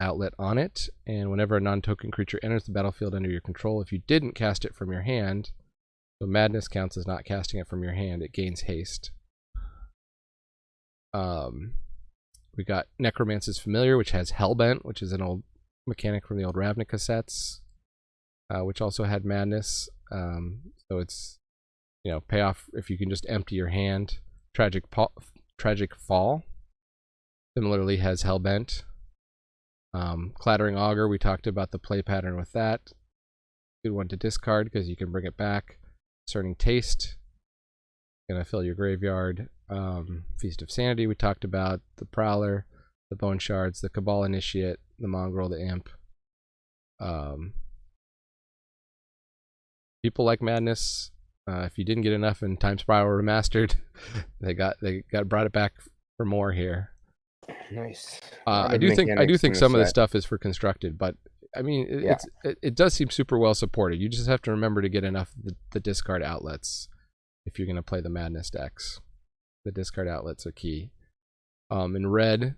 outlet on it. And whenever a non-token creature enters the battlefield under your control, if you didn't cast it from your hand, so Madness counts as not casting it from your hand, it gains haste. We got Necromancer's Familiar, which has Hellbent, which is an old mechanic from the old Ravnica sets, which also had Madness. So it's, payoff if you can just empty your hand. Tragic Fall similarly has Hellbent. Clattering Augur, we talked about the play pattern with that. Good one to discard because you can bring it back. Discerning Taste, gonna fill your graveyard. Feast of Sanity, we talked about. The Prowler, the Bone Shards, the Cabal Initiate, the Mongrel, the Imp. People like Madness. If you didn't get enough in Time Spiral Remastered, they got brought it back for more here. Nice. I do think some of this stuff is for constructed, but I mean it does seem super well supported. You just have to remember to get enough the discard outlets if you're going to play the Madness decks. The discard outlets are key. In red,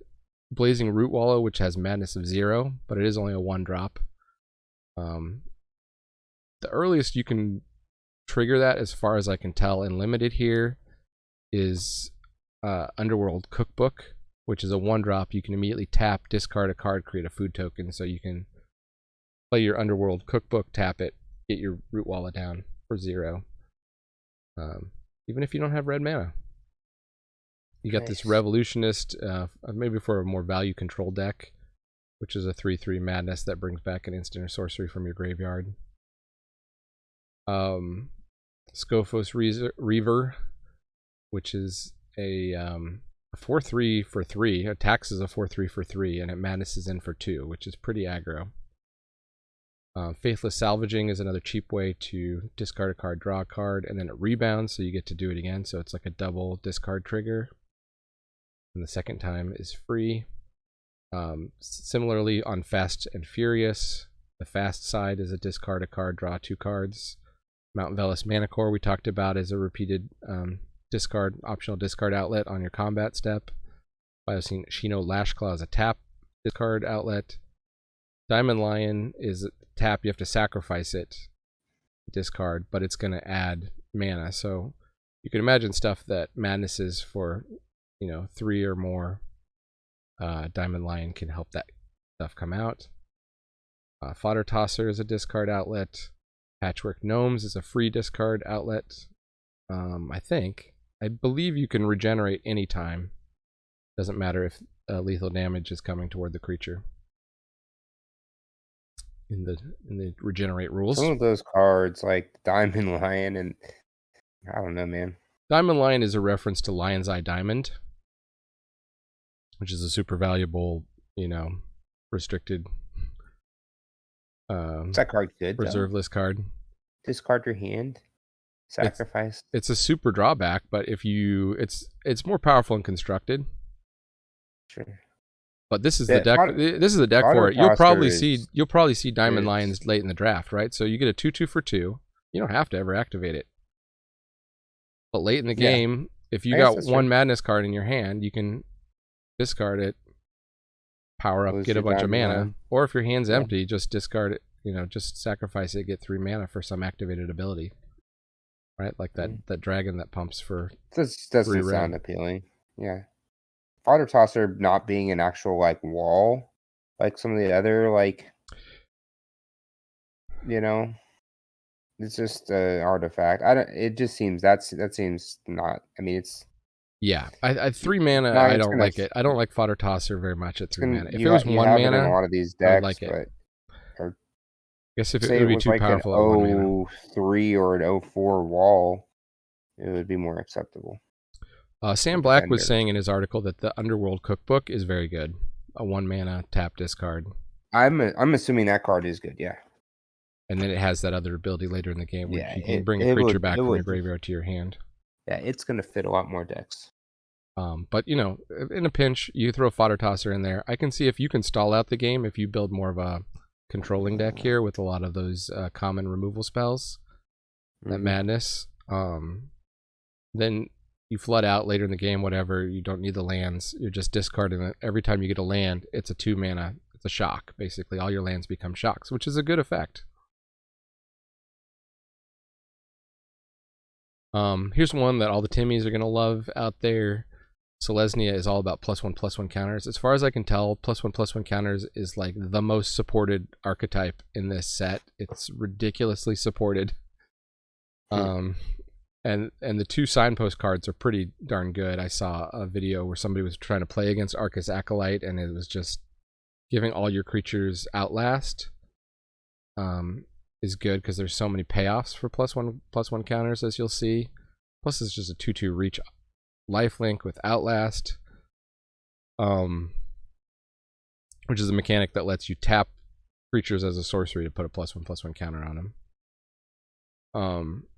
Blazing Root Wallow, which has Madness of 0, but it is only a 1-drop. The earliest you can trigger that, as far as I can tell, and limited here, is Underworld Cookbook, which is a 1-drop. You can immediately tap, discard a card, create a food token, so you can play your Underworld Cookbook, tap it, get your Root Wallow down for 0. Even if you don't have red mana. You got this Revolutionist, maybe for a more value control deck, which is a 3/3 Madness that brings back an instant or sorcery from your graveyard. Scophos Reaver, which is a 4/3 for 3. Attacks is a 4/3 for 3, and it Madnesses in for 2, which is pretty aggro. Faithless Salvaging is another cheap way to discard a card, draw a card, and then it rebounds, so you get to do it again. So it's like a double discard trigger. And the second time is free. Similarly, on Fast and Furious, the fast side is a discard a card, draw 2 cards. Mount Velis Manicore we talked about as a repeated optional discard outlet on your combat step. Shino Lashclaw is a tap discard outlet. Diamond Lion is a tap, you have to sacrifice it, discard, but it's going to add mana. So you can imagine stuff that Madness is for, 3 or more. Diamond Lion can help that stuff come out. Fodder Tosser is a discard outlet. Patchwork Gnomes is a free discard outlet. I believe you can regenerate anytime. Doesn't matter if lethal damage is coming toward the creature. In the regenerate rules. Some of those cards, like Diamond Lion, and I don't know, man. Diamond Lion is a reference to Lion's Eye Diamond, which is a super valuable, you know, restricted Is that card good? reserve list card. Discard your hand. Sacrifice. It's a super drawback, but if you it's more powerful and constructed. Sure. But this is the deck. This is the deck for it. You'll probably see Diamond Lions late in the draft, right? So you get a 2/2 for 2. You don't have to ever activate it. But late in the game, if you got one Madness card in your hand, you can discard it, power up, get a bunch of mana. Or if your hand's empty, just discard it. You know, just sacrifice it, get 3 mana for some activated ability. Right, like that dragon that pumps for. This doesn't sound appealing. Yeah. Fodder Tosser not being an actual like wall, like some of the other like, you know, it's just an artifact. It just seems that seems not. I mean, it's. Yeah, I 3 mana. I don't like it. I don't like Fodder Tosser very much at 3 mana. If it was 1 mana, in a lot of these decks, I would like it. Or I guess if it would be too powerful at 1 mana. 03 or an 04 wall, it would be more acceptable. Sam Black was saying in his article that the Underworld Cookbook is very good. A 1 mana tap discard. I'm assuming that card is good, yeah. And then it has that other ability later in the game where you can bring a creature back from your graveyard to your hand. Yeah, it's going to fit a lot more decks. But, you know, in a pinch, you throw Fodder Tosser in there. I can see if you can stall out the game, if you build more of a controlling deck here with a lot of those common removal spells, that madness, then you flood out later in the game, whatever, you don't need the lands, you're just discarding it. Every time you get a land, it's a 2 mana, it's a shock, basically. All your lands become shocks, which is a good effect. Here's one that all the Timmies are going to love out there. Selesnya is all about +1/+1 counters. As far as I can tell, +1/+1 counters is like the most supported archetype in this set. It's ridiculously supported. And the 2 signpost cards are pretty darn good. I saw a video where somebody was trying to play against Arcus Acolyte, and it was just giving all your creatures Outlast is good because there's so many payoffs for +1/+1 counters, as you'll see. Plus, it's just a 2/2 reach lifelink with Outlast, which is a mechanic that lets you tap creatures as a sorcery to put a +1/+1 counter on them.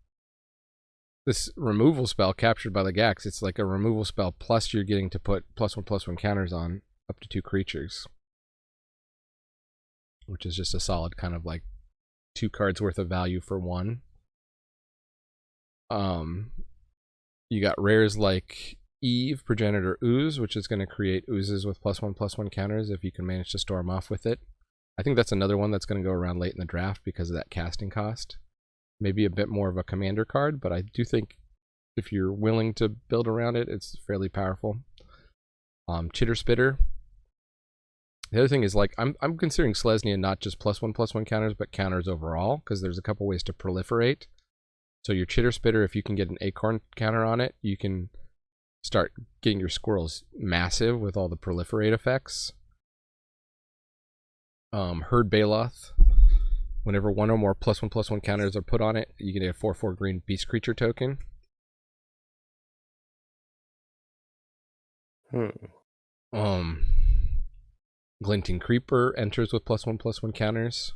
This removal spell, Captured by the Gax, it's like a removal spell plus you're getting to put +1/+1 counters on up to 2 creatures, which is just a solid kind of like 2 cards worth of value for 1. You got rares like Eve, Progenitor Ooze, which is going to create oozes with +1/+1 counters if you can manage to store them off with it. I think that's another one that's going to go around late in the draft because of that casting cost. Maybe a bit more of a commander card, but I do think if you're willing to build around it, it's fairly powerful. Chitter Spitter. The other thing is, like, I'm considering Selesnya not just +1/+1 counters, but counters overall, because there's a couple ways to proliferate. So your Chitter Spitter, if you can get an Acorn counter on it, you can start getting your squirrels massive with all the proliferate effects. Herd Baloth. Whenever 1 or more +1/+1 counters are put on it, you get a 4/4 green beast creature token. Glinting Creeper enters with +1/+1 counters.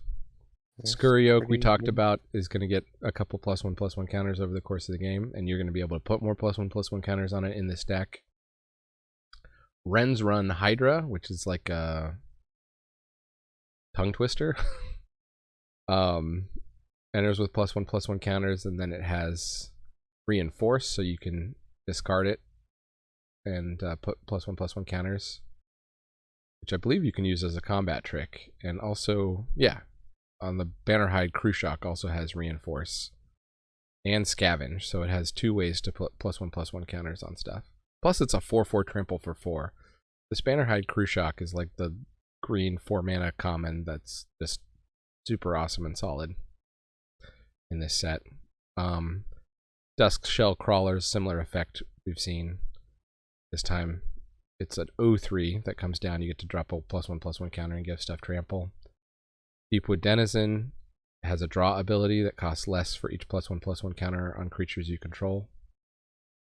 Scurry Oak, we talked about, is going to get a couple +1/+1 counters over the course of the game, and you're going to be able to put more +1/+1 counters on it in this deck. Ren's Run Hydra, which is like a tongue twister. Enters with +1/+1 counters, and then it has Reinforce, so you can discard it and put +1/+1 counters, which I believe you can use as a combat trick. And also, yeah, on the Bannerhide Cruciak also has Reinforce and Scavenge, so it has 2 ways to put +1/+1 counters on stuff. Plus, it's a 4/4 trample for 4. This Bannerhide Cruciak is like the green 4 mana common that's just super awesome and solid in this set. Dusk Shell Crawlers, similar effect we've seen. This time it's an 0/3 that comes down. You get to drop a +1/+1 counter and give stuff trample. Deepwood Denizen has a draw ability that costs less for each +1/+1 counter on creatures you control.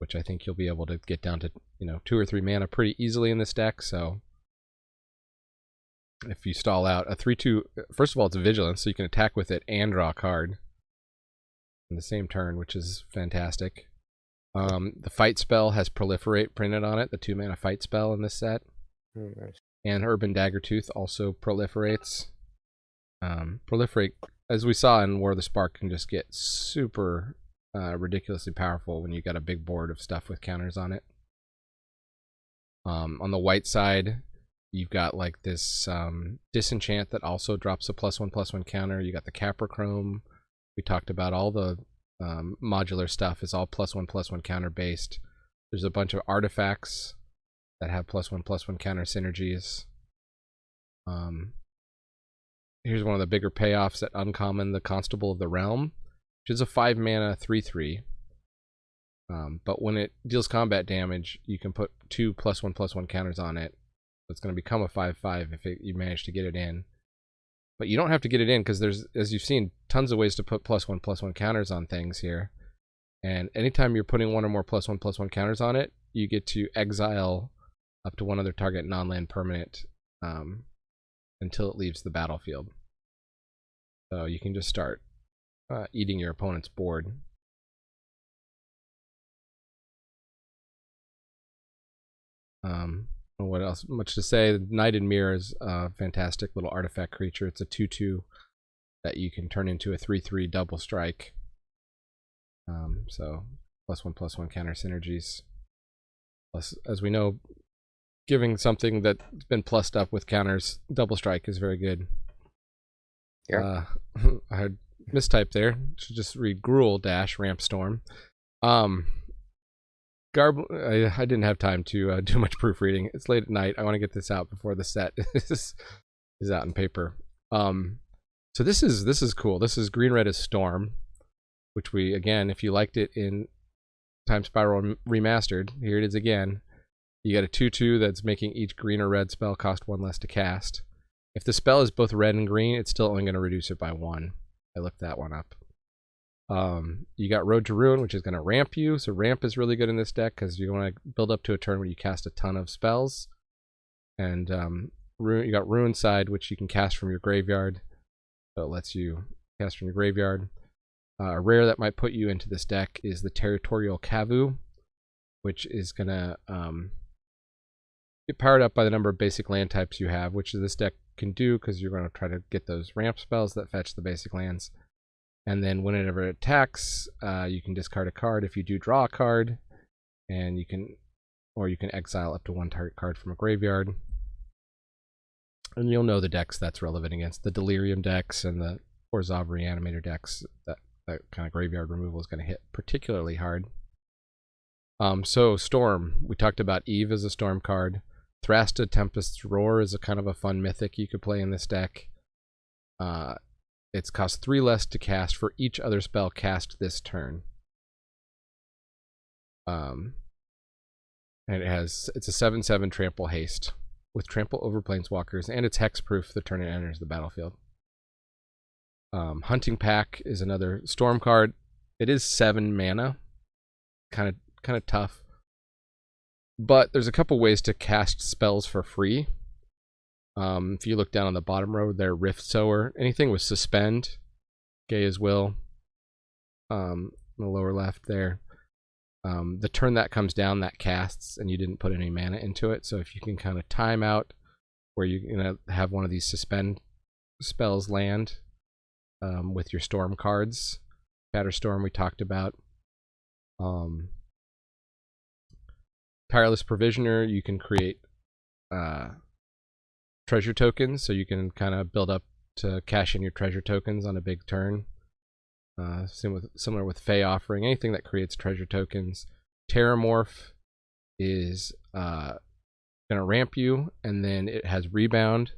which I think you'll be able to get down to 2 or 3 mana pretty easily in this deck. So if you stall out a 3/2, first of all, it's a vigilance, so you can attack with it and draw a card in the same turn, which is fantastic. The fight spell has proliferate printed on it, the 2 mana fight spell in this set. Oh, nice. And Urban Daggertooth also proliferates. Proliferate, as we saw in War of the Spark, can just get super ridiculously powerful when you got a big board of stuff with counters on it. On the white side, you've got like this Disenchant that also drops a +1/+1 counter. You got the Caprichrome. We talked about all the modular stuff is all +1/+1 counter based. There's a bunch of artifacts that have +1/+1 counter synergies. Here's one of the bigger payoffs at uncommon, the Constable of the Realm, which is a 5 mana 3/3. But when it deals combat damage, you can put 2 +1/+1 counters on it. So it's going to become a 5/5 if you manage to get it in. But you don't have to get it in because there's, as you've seen, tons of ways to put +1/+1 counters on things here. And anytime you're putting 1 or more +1/+1 counters on it, you get to exile up to one other target non-land permanent until it leaves the battlefield. So you can just start eating your opponent's board. What else? Much to say. Knight in Mirror is a fantastic little artifact creature. It's a 2/2 that you can turn into a 3/3 double strike. So +1/+1 counter synergies. Plus, as we know, giving something that's been plussed up with counters double strike is very good. Yeah. I had mistyped there. Should just read Gruul - Ramp Storm. I didn't have time to do much proofreading. It's late at night. I want to get this out before the set is out in paper. So this is cool. This is Green Red is Storm, which we, again, if you liked it in Time Spiral Remastered, here it is again. You got a 2/2 that's making each green or red spell cost 1 less to cast. If the spell is both red and green, it's still only going to reduce it by 1. I looked that one up. You got Road to Ruin, which is going to ramp you. So ramp is really good in this deck because you want to build up to a turn where you cast a ton of spells. And you got Ruin Side, which you can cast from your graveyard. So it lets you cast from your graveyard. A rare that might put you into this deck is the Territorial Kavu, which is going to get powered up by the number of basic land types you have, which this deck can do because you're going to try to get those ramp spells that fetch the basic lands. And then whenever it attacks, you can discard a card if you do draw a card, and you can exile up to 1 target card from a graveyard. And you'll know the decks that's relevant against. The Delirium decks and the Orzhov Reanimator decks, that kind of graveyard removal is going to hit particularly hard. So Storm, we talked about Eve as a Storm card. Thrasta Tempest's Roar is a kind of a fun mythic you could play in this deck. It's cost 3 less to cast for each other spell cast this turn. And it's a 7/7 trample haste with trample over planeswalkers, and it's hexproof the turn it enters the battlefield. Hunting Pack is another Storm card. It is 7 mana, kind of tough. But there's a couple ways to cast spells for free. If you look down on the bottom row there, Rift Sower, anything with Suspend, Gay as Will, in the lower left there. The turn that comes down, that casts, and you didn't put any mana into it. So if you can kind of time out where you're going to have one of these Suspend spells land with your Storm cards. Batterstorm we talked about. Tireless Provisioner, you can create treasure tokens, so you can kind of build up to cash in your treasure tokens on a big turn. Similar with Fey Offering, anything that creates treasure tokens. Terramorph is going to ramp you, and then it has Rebound.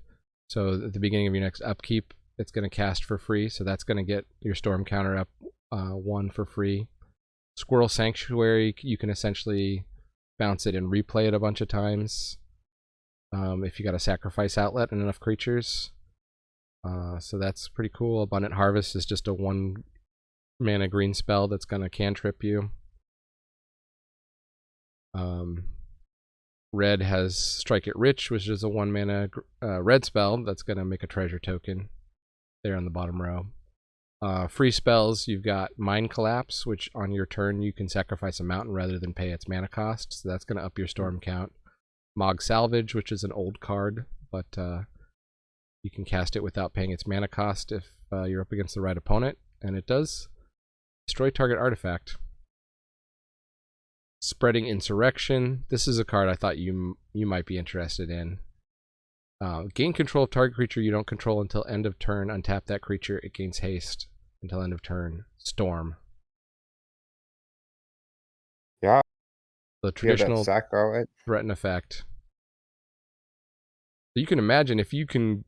So at the beginning of your next upkeep, it's going to cast for free, so that's going to get your Storm counter up 1 for free. Squirrel Sanctuary, you can essentially bounce it and replay it a bunch of times. If you got a sacrifice outlet and enough creatures. So that's pretty cool. Abundant Harvest is just a 1 mana green spell that's going to cantrip you. Red has Strike It Rich, which is a 1-mana red spell that's going to make a treasure token there on the bottom row. Free spells, you've got Mind Collapse, which on your turn you can sacrifice a mountain rather than pay its mana cost, so that's going to up your storm count. Mog Salvage, which is an old card, but you can cast it without paying its mana cost if you're up against the right opponent, and it does destroy target artifact. Spreading Insurrection. This is a card I thought you might be interested in. Gain control of target creature you don't control until end of turn. Untap that creature. It gains haste until end of turn. Storm. Yeah. The traditional sack outlet. threaten effect. So you can imagine if you can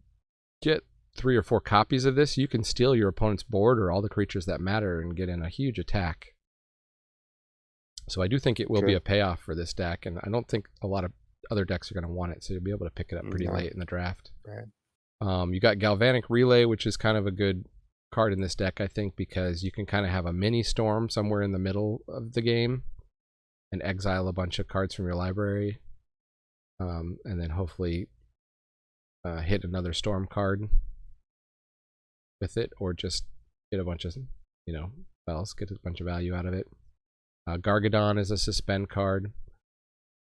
get 3 or 4 copies of this, you can steal your opponent's board or all the creatures that matter and get in a huge attack. So I do think it will be a payoff for this deck, and I don't think a lot of other decks are going to want it, so you'll be able to pick it up pretty late in the draft. Right. You got Galvanic Relay, which is kind of a good card in this deck, I think, because you can kind of have a mini storm somewhere in the middle of the game and exile a bunch of cards from your library, and then hopefully hit another storm card with it, or just get a bunch of, spells, get a bunch of value out of it. Gargadon is a suspend card.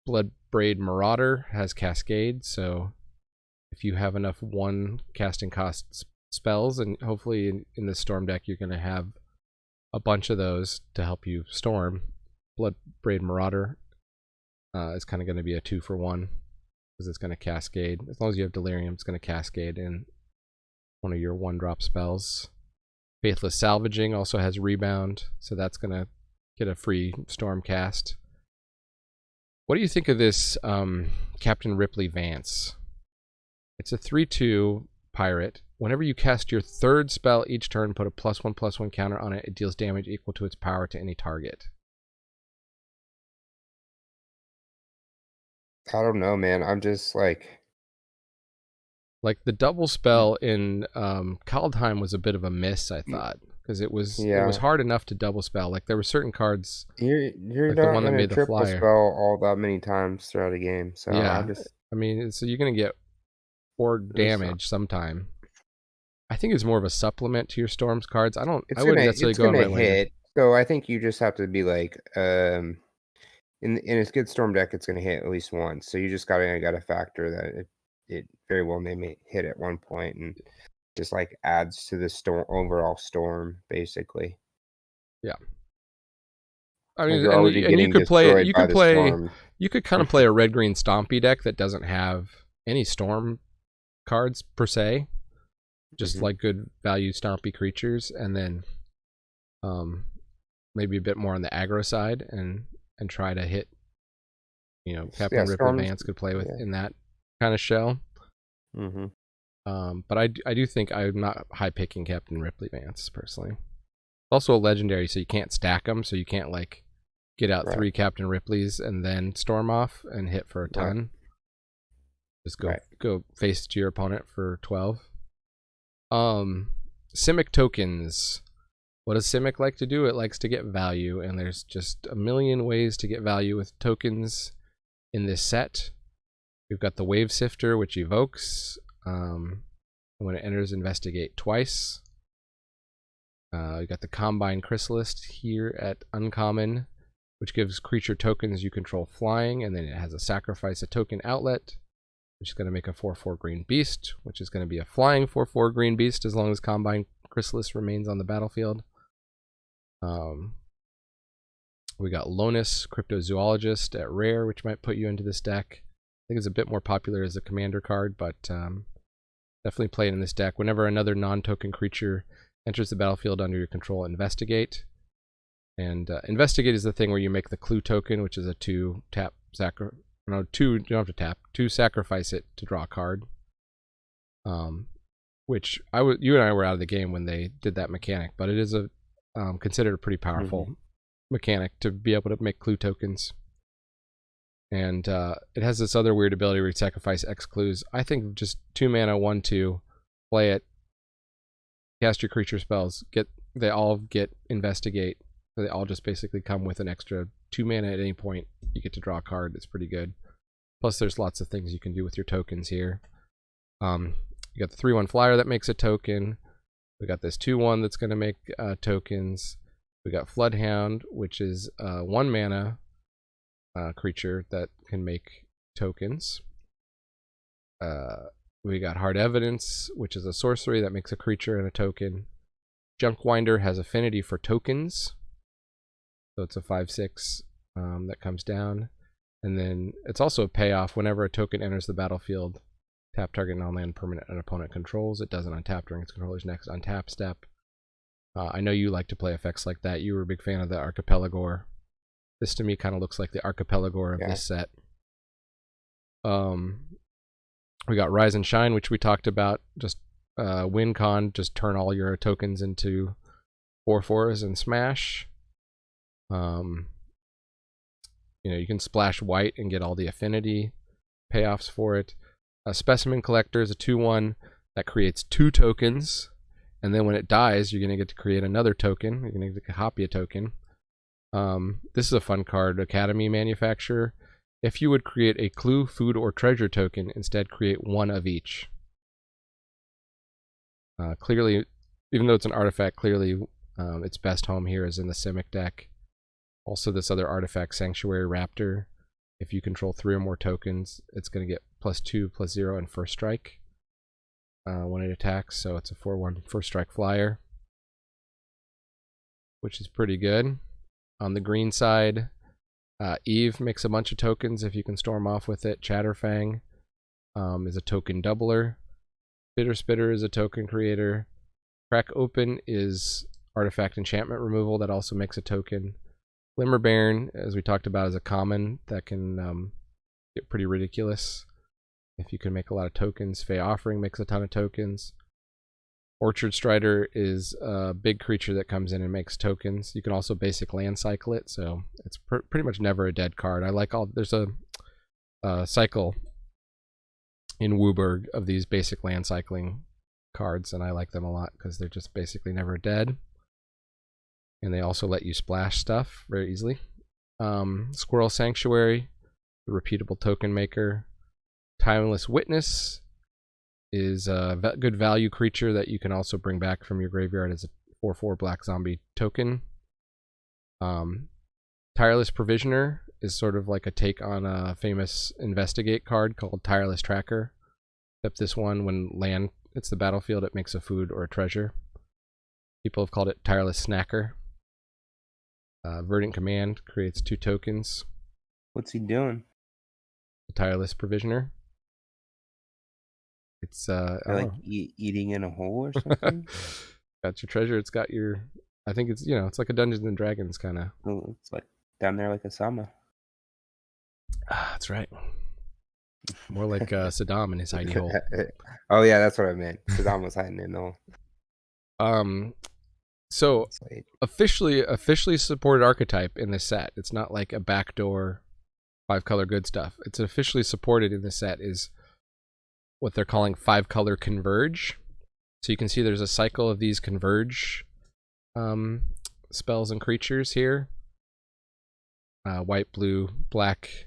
Bloodbraid Marauder has Cascade, so if you have enough 1 casting cost spells, and hopefully in this storm deck you're going to have a bunch of those to help you storm, Bloodbraid Marauder is kind of going to be a 2-for-1 because it's going to cascade. As long as you have Delirium, it's going to cascade in one of your 1-drop spells. Faithless Salvaging also has Rebound, so that's going to get a free storm cast. What do you think of this Captain Ripley Vance? It's a 3/2 pirate. Whenever you cast your 3rd spell each turn, put a +1/+1 counter on it. It deals damage equal to its power to any target. I don't know, man. I'm just like the double spell in Kaldheim was a bit of a miss, I thought, because it was hard enough to double spell. Like there were certain cards. You're like not the one that gonna made the triple flyer. spell all that many times throughout a game. So yeah, I mean, so you're gonna get 4 damage sometime. I think it's more of a supplement to your storms cards. I wouldn't necessarily go on hit. So I think you just have to be like, in a good storm deck, it's gonna hit at least once. So you just gotta factor that it very well may hit at one point and just like adds to the overall storm, basically. Yeah. I mean, you could play. You could kind of play a red-green stompy deck that doesn't have any storm cards per se, just like good value stompy creatures, and then maybe a bit more on the aggro side and try to hit. Captain Ripley Vance could play with in that kind of shell. But I do think I'm not high picking Captain Ripley Vance personally. Also a legendary, so you can't stack them, so you can't like get out 3 Captain Ripleys and then storm off and hit for a ton. Just go face to your opponent for 12. Simic tokens. What does Simic like to do? It likes to get value, and there's just a million ways to get value with tokens in this set. We've got the Wave Sifter, which evokes. When it enters, investigate twice. You got the Combine Chrysalis here at uncommon, which gives creature tokens you control flying, and then it has a sacrifice a token outlet, which is going to make a 4/4 green beast, which is going to be a flying 4/4 green beast as long as Combine Chrysalis remains on the battlefield. We got Lonus, Cryptozoologist at rare, which might put you into this deck. I think it's a bit more popular as a commander card, but definitely play it in this deck. Whenever another non-token creature enters the battlefield under your control, investigate. And investigate is the thing where you make the clue token, which is a 2-tap you don't have to tap. 2 sacrifice it to draw a card. Which you and I were out of the game when they did that mechanic, but it is considered a pretty powerful mechanic to be able to make clue tokens. And it has this other weird ability where you sacrifice X clues. I think just 2 mana, 1/2, play it, cast your creature spells, they all get investigate, They all just basically come with an extra 2 mana at any point. You get to draw a card. It's pretty good. Plus, there's lots of things you can do with your tokens here. You got the 3/1 flyer that makes a token. We got this 2/1 that's going to make tokens. We got Floodhound, which is 1 mana creature that can make tokens. We got Hard Evidence, which is a sorcery that makes a creature and a token. Junkwinder has affinity for tokens, so it's a 5/6 that comes down. And then it's also a payoff. Whenever a token enters the battlefield, tap target non-land permanent an opponent controls. It doesn't untap during its controller's next untap step. I know you like to play effects like that. You were a big fan of the Archipelagore. This to me kind of looks like the Archipelagore of this set. We got Rise and Shine, which we talked about. Just win con, just turn all your tokens into 4/4s and smash. You can splash white and get all the affinity payoffs for it. Specimen Collector is a 2/1 that creates 2 tokens, and then when it dies, you're going to get to create another token. You're going to get to copy a token. This is a fun card. Academy Manufacturer. If you would create a clue, food, or treasure token, instead create 1 of each. Clearly, even though it's an artifact, clearly its best home here is in the Simic deck. Also, this other artifact, Sanctuary Raptor. If you control 3 or more tokens, it's going to get +2/+0 and first strike when it attacks. So it's a 4/1 first strike flyer, which is pretty good. On the green side, Eve makes a bunch of tokens if you can storm off with it. Chatterfang is a token doubler. Bitter Spitter is a token creator. Crack Open is artifact enchantment removal that also makes a token. Glimmer Baron, as we talked about, is a common that can get pretty ridiculous if you can make a lot of tokens. Fey Offering makes a ton of tokens. Orchard Strider is a big creature that comes in and makes tokens. You can also basic land cycle it, so it's pretty much never a dead card. I like there's a cycle in Wooburg of these basic land cycling cards, and I like them a lot because they're just basically never dead. And they also let you splash stuff very easily. Squirrel Sanctuary, the repeatable token maker. Timeless Witness is a good value creature that you can also bring back from your graveyard as a 4/4 black zombie token. Tireless Provisioner is sort of like a take on a famous Investigate card called Tireless Tracker. Except this one, when land hits the battlefield, it makes a food or a treasure. People have called it Tireless Snacker. Verdant Command creates 2 tokens. What's he doing? The Tireless Provisioner. It's like eating in a hole or something. Got your treasure. It's got your. I think it's it's like a Dungeons and Dragons kind of. Oh, it's like down there like a Sama. That's right. More like Saddam in his hidey hole. Oh yeah, that's what I meant. Saddam was hiding in the hole. So officially supported archetype in this set. It's not like a backdoor 5-color good stuff. It's officially supported in this set is what they're calling 5-color converge. So you can see there's a cycle of these converge spells and creatures here. White, blue, black,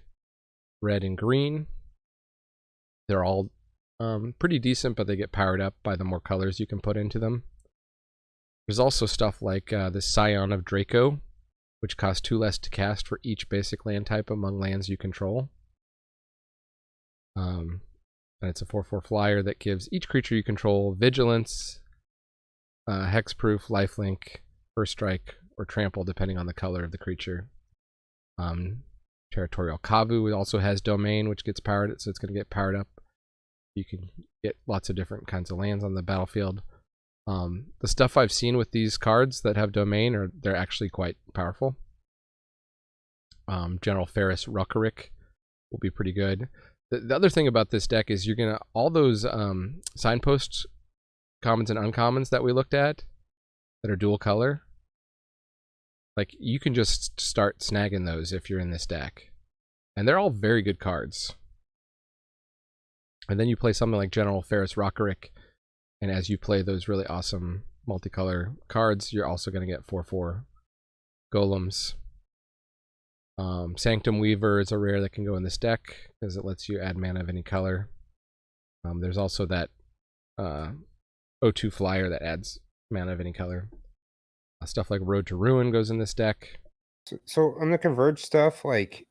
red, and green. They're all pretty decent, but they get powered up by the more colors you can put into them. There's also stuff like the Scion of Draco, which costs 2 less to cast for each basic land type among lands you control. And it's a 4/4 flyer that gives each creature you control Vigilance, Hexproof, Lifelink, First Strike, or Trample, depending on the color of the creature. Territorial Kavu also has Domain, which gets powered, so it's going to get powered up. You can get lots of different kinds of lands on the battlefield. The stuff I've seen with these cards that have Domain, they're actually quite powerful. General Ferris Ruckerick will be pretty good. The other thing about this deck is you're gonna all those signpost commons and uncommons that we looked at that are dual color. Like you can just start snagging those if you're in this deck, and they're all very good cards. And then you play something like General Ferris Ruckerick, and as you play those really awesome multicolor cards, you're also going to get 4/4 golems. Sanctum Weaver is a rare that can go in this deck because it lets you add mana of any color. There's also that O2 flyer that adds mana of any color. Stuff like Road to Ruin goes in this deck. So on the converge stuff, like,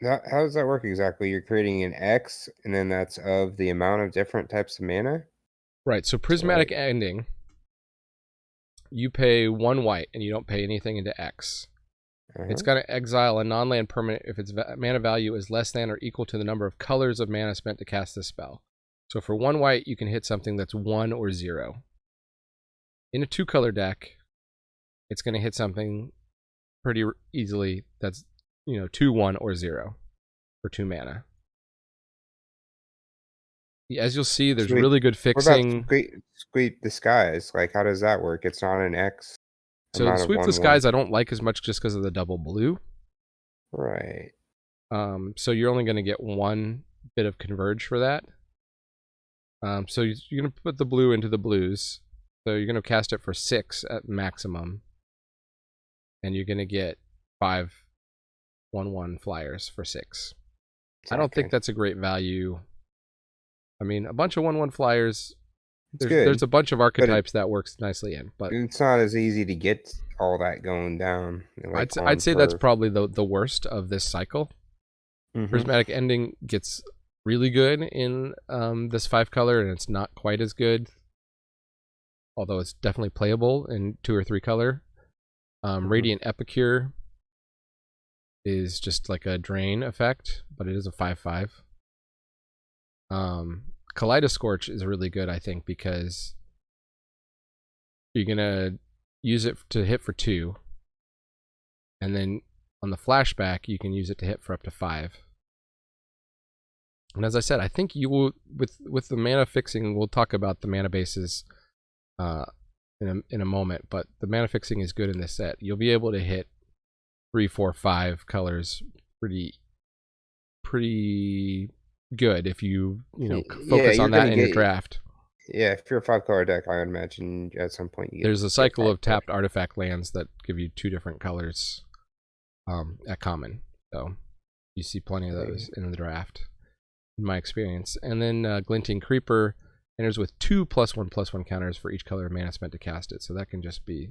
how does that work exactly? You're creating an X, and then that's of the amount of different types of mana? Right, so Prismatic Ending, you pay 1 white, and you don't pay anything into X. It's going to exile a non-land permanent if its mana value is less than or equal to the number of colors of mana spent to cast this spell. So for 1 white, you can hit something that's 1 or 0. In a 2-color deck, it's going to hit something pretty easily that's 2, 1, or 0 for 2 mana. As you'll see, there's really good fixing. What about Sweep the Skies? Like, how does that work? It's not an X. So Sweep the Skies I don't like as much just because of the double blue. Right. So you're only going to get 1 bit of converge for that. So you're going to put the blue into the blues. So you're going to cast it for 6 at maximum. And you're going to get 5 1/1 flyers for 6. I don't think that's a great value. I mean, a bunch of 1/1 flyers. There's a bunch of archetypes that works nicely in, but it's not as easy to get all that going down. Like I'd say that's probably the worst of this cycle. Prismatic Ending gets really good in this 5-color, and it's not quite as good, although it's definitely playable in 2 or 3-color. Radiant Epicure is just like a drain effect, but it is a 5/5. Kaleidoscorch is really good, I think, because you're gonna use it to hit for 2, and then on the flashback you can use it to hit for up to 5. And as I said, I think you will with the mana fixing. We'll talk about the mana bases in a moment, but the mana fixing is good in this set. You'll be able to hit 3, 4, 5 colors pretty good if you focus on that in your draft. Yeah, if you're a 5-color deck, I would imagine at some point there's a cycle of tapped artifact lands that give you 2 different colors at common. So you see plenty of those in the draft, in my experience. And then Glinting Creeper enters with 2 +1/+1 counters for each color of mana spent to cast it. So that can just be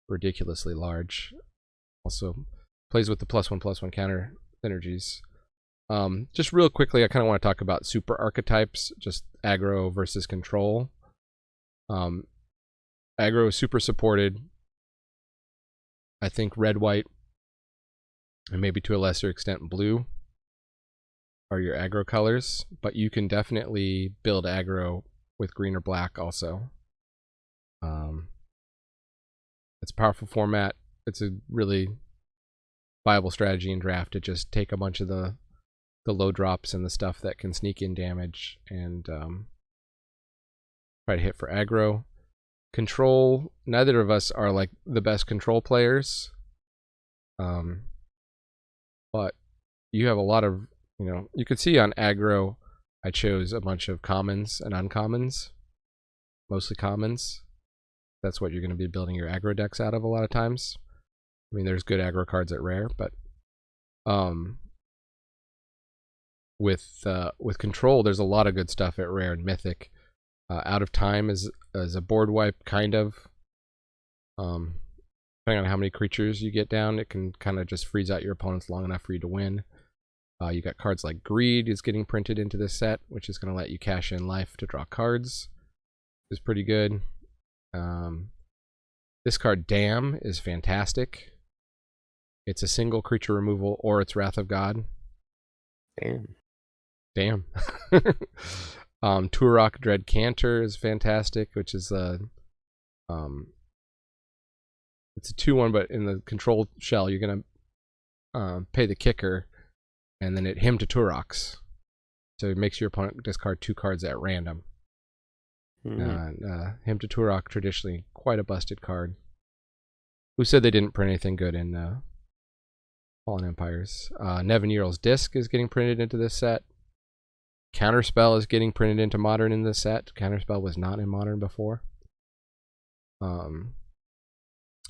ridiculously large. Also plays with the +1/+1 counter synergies. Just real quickly, I kind of want to talk about super archetypes, just aggro versus control. Aggro is super supported. I think red, white, and maybe to a lesser extent blue are your aggro colors, but you can definitely build aggro with green or black also. It's a powerful format. It's a really viable strategy in draft to just take a bunch of the low drops and the stuff that can sneak in damage and try to hit for aggro. Control, neither of us are like the best control players, but you have a lot of, you could see on aggro I chose a bunch of commons and uncommons, mostly commons. That's what you're going to be building your aggro decks out of a lot of times. I mean, there's good aggro cards at rare, but with control, there's a lot of good stuff at rare and mythic. Out of Time is a board wipe, kind of. Depending on how many creatures you get down, it can kind of just freeze out your opponents long enough for you to win. You got cards like Greed is getting printed into this set, which is going to let you cash in life to draw cards. Is pretty good. This card, Damn, is fantastic. It's a single creature removal, or it's Wrath of God. Damn. Turok Dread Canter is fantastic, which is it's a 2/1, but in the control shell you're gonna pay the kicker and then it Hymn to Turoks, so it makes your opponent discard 2 cards at random. Hymn to Turok, traditionally quite a busted card. Who said they didn't print anything good in Fallen Empires? Nevin Earl's Disc is getting printed into this set. Counterspell is getting printed into Modern in this set. Counterspell was not in Modern before.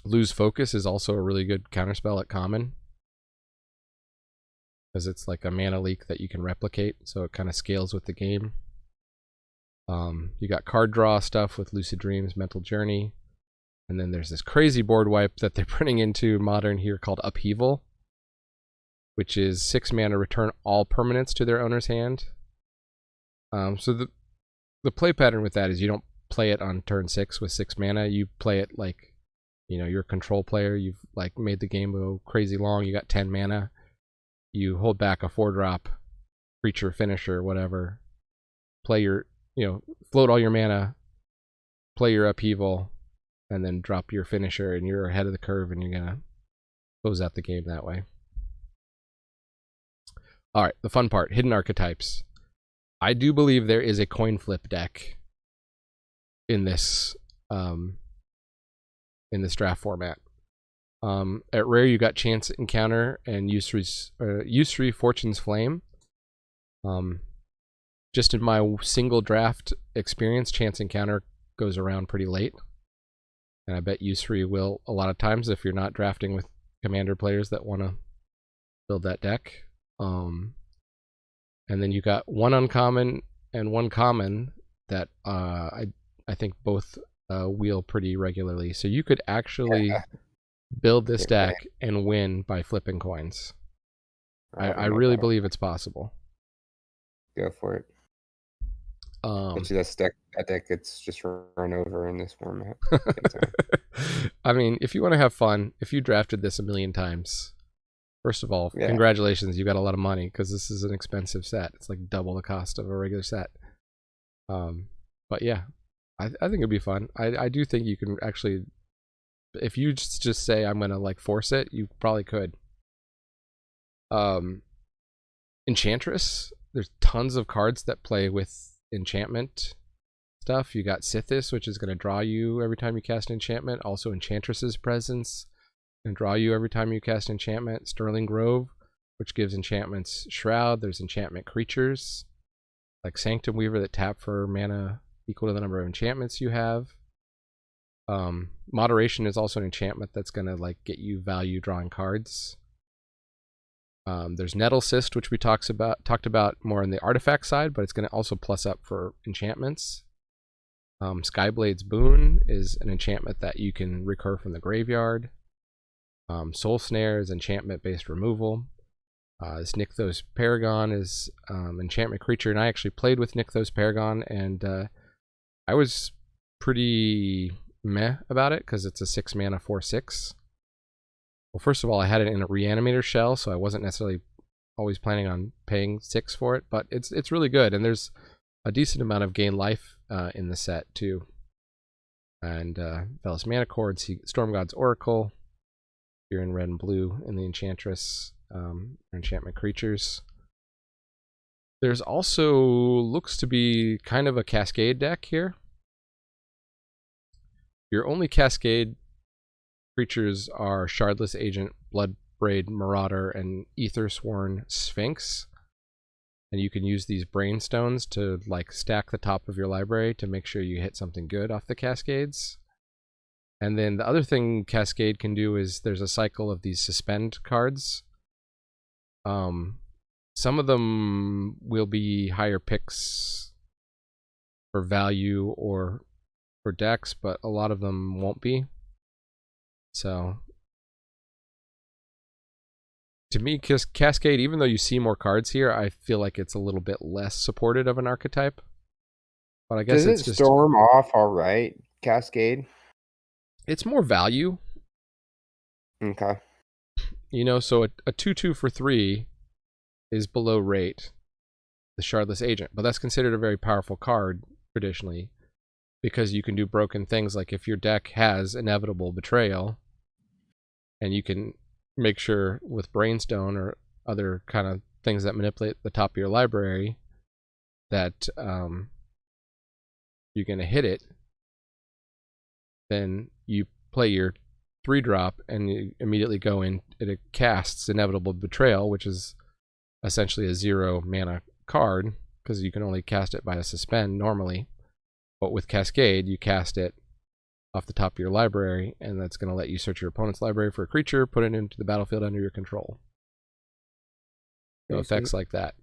Lose Focus is also a really good counterspell at common, because it's like a mana leak that you can replicate, so it kind of scales with the game. You got card draw stuff with Lucid Dreams, Mental Journey, and then there's this crazy board wipe that they're putting into Modern here called Upheaval, which is 6 mana, return all permanents to their owner's hand. So the play pattern with that is you don't play it on turn 6 with 6 mana. You play it like, you know, you're a control player. You've like made the game go crazy long. You got 10 mana. You hold back a 4-drop creature, finisher, whatever. Play your, you know, float all your mana, play your Upheaval, and then drop your finisher, and you're ahead of the curve, and you're gonna close out the game that way. All right, the fun part, hidden archetypes. I do believe there is a coin flip deck in this draft format. At rare, you got Chance Encounter and Usuri Fortune's Flame. Just in my single draft experience, Chance Encounter goes around pretty late. And I bet Usuri will a lot of times if you're not drafting with commander players that want to build that deck. And then you got one uncommon and one common that I think both wheel pretty regularly. So you could actually build this deck and win by flipping coins. I really believe it's possible. Go for it. That deck gets just run over in this format. I mean, if you want to have fun, if you drafted this a million times, first of all, congratulations, you got a lot of money, because this is an expensive set. It's like double the cost of a regular set. But yeah, I think it'd be fun. I do think you can actually, if you just say I'm gonna like force it, you probably could. Enchantress, there's tons of cards that play with enchantment stuff. You got Sithis, which is going to draw you every time you cast enchantment. Also Enchantress's Presence, and draw you every time you cast enchantment. Sterling Grove, which gives enchantments Shroud. There's enchantment creatures like Sanctum Weaver that tap for mana equal to the number of enchantments you have. Moderation is also an enchantment that's going to like get you value drawing cards. There's Nettle Cyst, which we talked about more on the artifact side, but it's going to also plus up for enchantments. Skyblade's Boon is an enchantment that you can recur from the graveyard. Soul Snare is enchantment-based removal. This Nykthos Paragon is enchantment creature, and I actually played with Nykthos Paragon, and I was pretty meh about it because it's a 6 mana 4/6. Well, first of all, I had it in a Reanimator shell, so I wasn't necessarily always planning on paying 6 for it, but it's really good, and there's a decent amount of gain life in the set too. And Velas Manichord, Storm God's Oracle. You're in red and blue in the Enchantress, enchantment creatures. There's also looks to be kind of a Cascade deck here. Your only Cascade creatures are Shardless Agent, Bloodbraid Marauder, and Aethersworn Sphinx. And you can use these Brainstones to like stack the top of your library to make sure you hit something good off the Cascades. And then the other thing Cascade can do is there's a cycle of these Suspend cards. Some of them will be higher picks for value or for decks, but a lot of them won't be. So, to me, Cascade, even though you see more cards here, I feel like it's a little bit less supported of an archetype. But I guess it's just storm off all right, Cascade? It's more value. Okay. You know, so a 2/2 for 3 is below rate, the Shardless Agent, but that's considered a very powerful card traditionally, because you can do broken things like if your deck has Inevitable Betrayal, and you can make sure with Brainstone or other kind of things that manipulate the top of your library that you're going to hit it, then you play your 3-drop and you immediately go in, it casts Inevitable Betrayal, which is essentially a 0 mana card, because you can only cast it by a suspend normally. But with Cascade, you cast it off the top of your library, and that's going to let you search your opponent's library for a creature, put it into the battlefield under your control. So effects like that.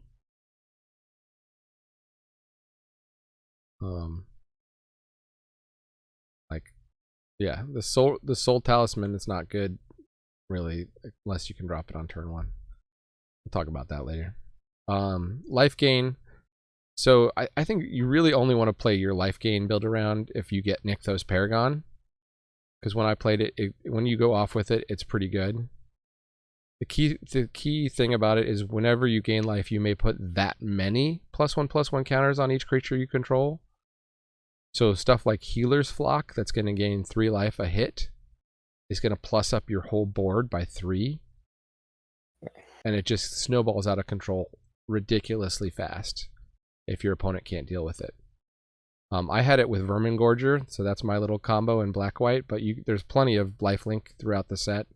Yeah, the soul talisman is not good, really, unless you can drop it on turn 1. We'll talk about that later. Life gain. So I think you really only want to play your life gain build around if you get Nykthos Paragon, because when I played it, when you go off with it, it's pretty good. The key thing about it is whenever you gain life, you may put that many +1/+1 counters on each creature you control. So stuff like Healer's Flock, that's going to gain 3 life a hit, is going to plus up your whole board by 3. And it just snowballs out of control ridiculously fast if your opponent can't deal with it. I had it with Vermin Gorger, so that's my little combo in black-white, but there's plenty of lifelink throughout the set.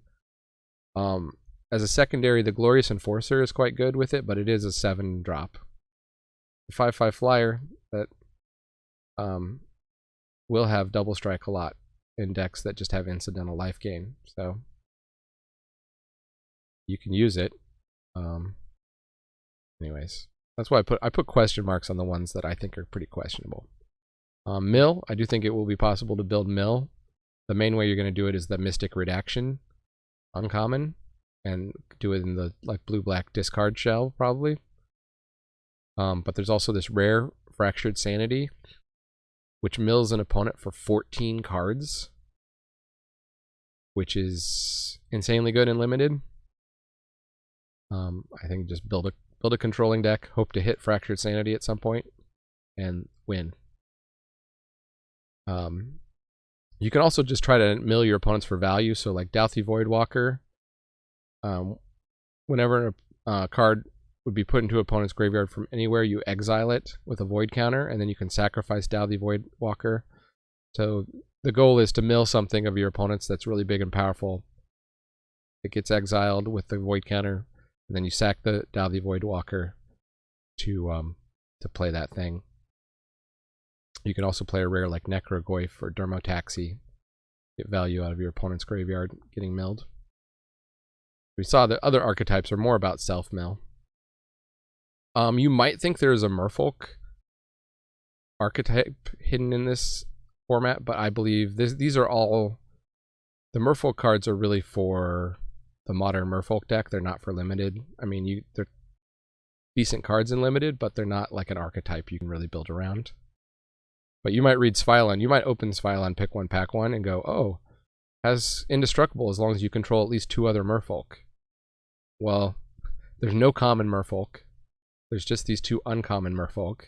As a secondary, the Glorious Enforcer is quite good with it, but it is a 7-drop. The 5/5 flyer that will have double strike a lot in decks that just have incidental life gain, so you can use it. Anyways, that's why I put question marks on the ones that I think are pretty questionable. Mill, I do think it will be possible to build Mill. The main way you're going to do it is the Mystic Redaction uncommon, and do it in the blue-black discard shell probably. But there's also this rare Fractured Sanity, which mills an opponent for 14 cards, which is insanely good and limited. I think just build a controlling deck, hope to hit Fractured Sanity at some point, and win. You can also just try to mill your opponents for value, so like Douthie Voidwalker, whenever a card would be put into opponent's graveyard from anywhere, you exile it with a void counter, and then you can sacrifice Douthie Voidwalker. So the goal is to mill something of your opponent's that's really big and powerful. It gets exiled with the void counter, and then you sack the Douthie Voidwalker to play that thing. You can also play a rare like Necrogoyf or Dermotaxi, get value out of your opponent's graveyard getting milled. We saw that other archetypes are more about self-mill. You might think there's a Merfolk archetype hidden in this format, but I believe these are all... The Merfolk cards are really for the modern Merfolk deck. They're not for limited. I mean, they're decent cards in limited, but they're not like an archetype you can really build around. But you might read Svylon. You might open Svylon, pick one, pack one, and go, oh, has indestructible as long as you control at least 2 other Merfolk. Well, there's no common Merfolk. There's just these 2 uncommon Merfolk.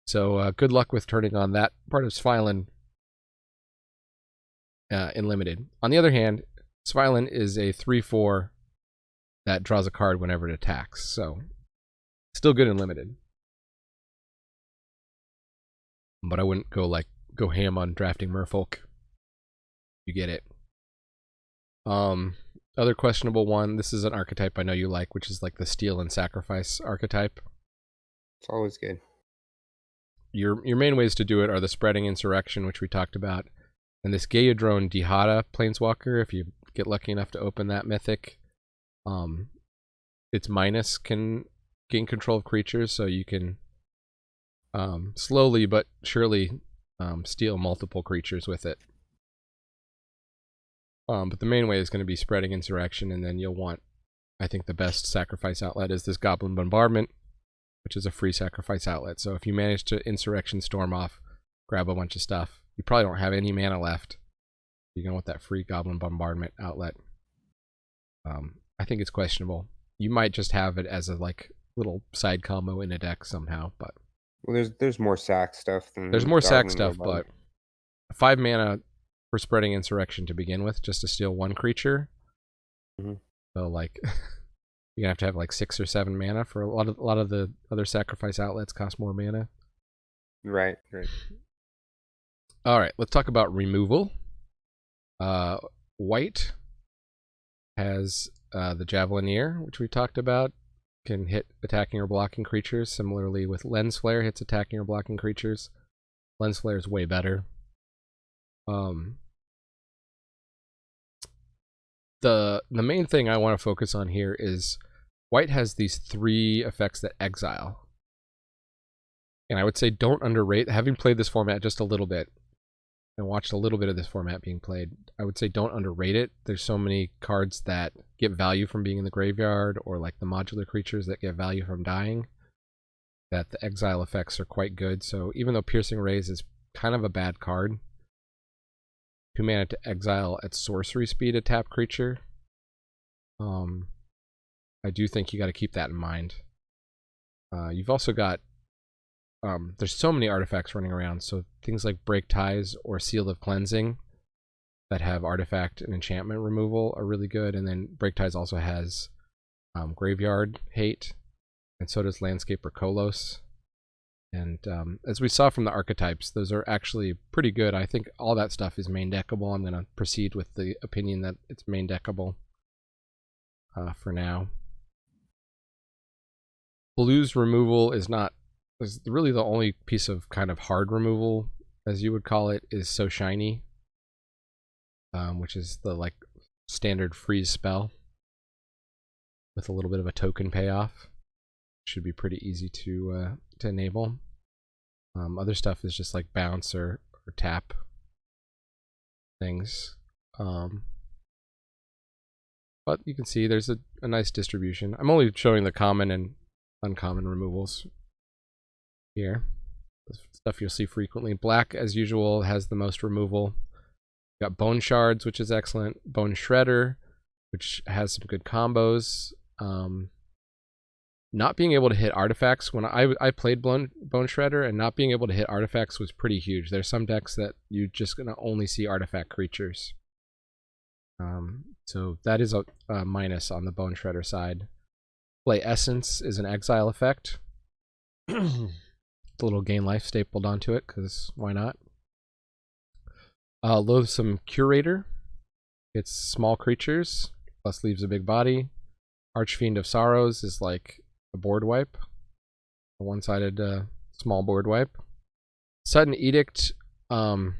So good luck with turning on that part of Svylon in limited. On the other hand, Svylon is a 3/4 that draws a card whenever it attacks. So still good in limited. But I wouldn't go ham on drafting Merfolk. You get it. Other questionable one, this is an archetype I know you like, which is like the Steal and Sacrifice archetype. It's always good. Your main ways to do it are the Spreading Insurrection, which we talked about, and this Gayadrone Dihada Planeswalker, if you get lucky enough to open that mythic. Its minus can gain control of creatures, so you can slowly but surely steal multiple creatures with it. But the main way is going to be Spreading Insurrection, and then you'll want, I think the best sacrifice outlet is this Goblin Bombardment, which is a free sacrifice outlet. So if you manage to Insurrection Storm off, grab a bunch of stuff, you probably don't have any mana left. You're going to want that free Goblin Bombardment outlet. I think it's questionable. You might just have it as a little side combo in a deck somehow, but... Well, there's more sack stuff than... There's more sack stuff, but 5 mana for Spreading Insurrection to begin with, just to steal 1 creature. Mm-hmm. So, you're gonna have to have 6 or 7 mana for a lot of the other sacrifice outlets cost more mana. Right. All right, let's talk about removal. White has the Javelineer, which we talked about. Can hit attacking or blocking creatures. Similarly with Lens Flare, hits attacking or blocking creatures. Lens Flare is way better. the main thing I want to focus on here is white has these 3 effects that exile. And I would say don't underrate, having played this format just a little bit and watched a little bit of this format being played, I would say don't underrate it. There's so many cards that get value from being in the graveyard, or like the modular creatures that get value from dying, that the exile effects are quite good. So even though Piercing Rays is kind of a bad card, 2 mana to exile at sorcery speed a tap creature, I do think you got to keep that in mind. You've also got there's so many artifacts running around, so things like Break Ties or Seal of Cleansing that have artifact and enchantment removal are really good, and then Break Ties also has Graveyard Hate, and so does Landscaper Kolos. And as we saw from the archetypes, those are actually pretty good. I think all that stuff is main deckable. I'm going to proceed with the opinion that it's main deckable for now. Blue's removal is really the only piece of kind of hard removal, as you would call it, is So Shiny, which is the like standard freeze spell with a little bit of a token payoff. Should be pretty easy to enable. Other stuff is just like bounce or tap things. But you can see there's a nice distribution. I'm only showing the common and uncommon removals here. Stuff you'll see frequently. Black, as usual, has the most removal. You've got Bone Shards, which is excellent. Bone Shredder, which has some good combos. Not being able to hit artifacts, when I played Bone Shredder, and not being able to hit artifacts was pretty huge. There's some decks that you're just going to only see artifact creatures. So that is a minus on the Bone Shredder side. Play Essence is an exile effect. The little gain life stapled onto it, because why not? Loathsome Curator. It's small creatures, plus leaves a big body. Archfiend of Sorrows is like a board wipe. A one-sided small board wipe. Sudden Edict. I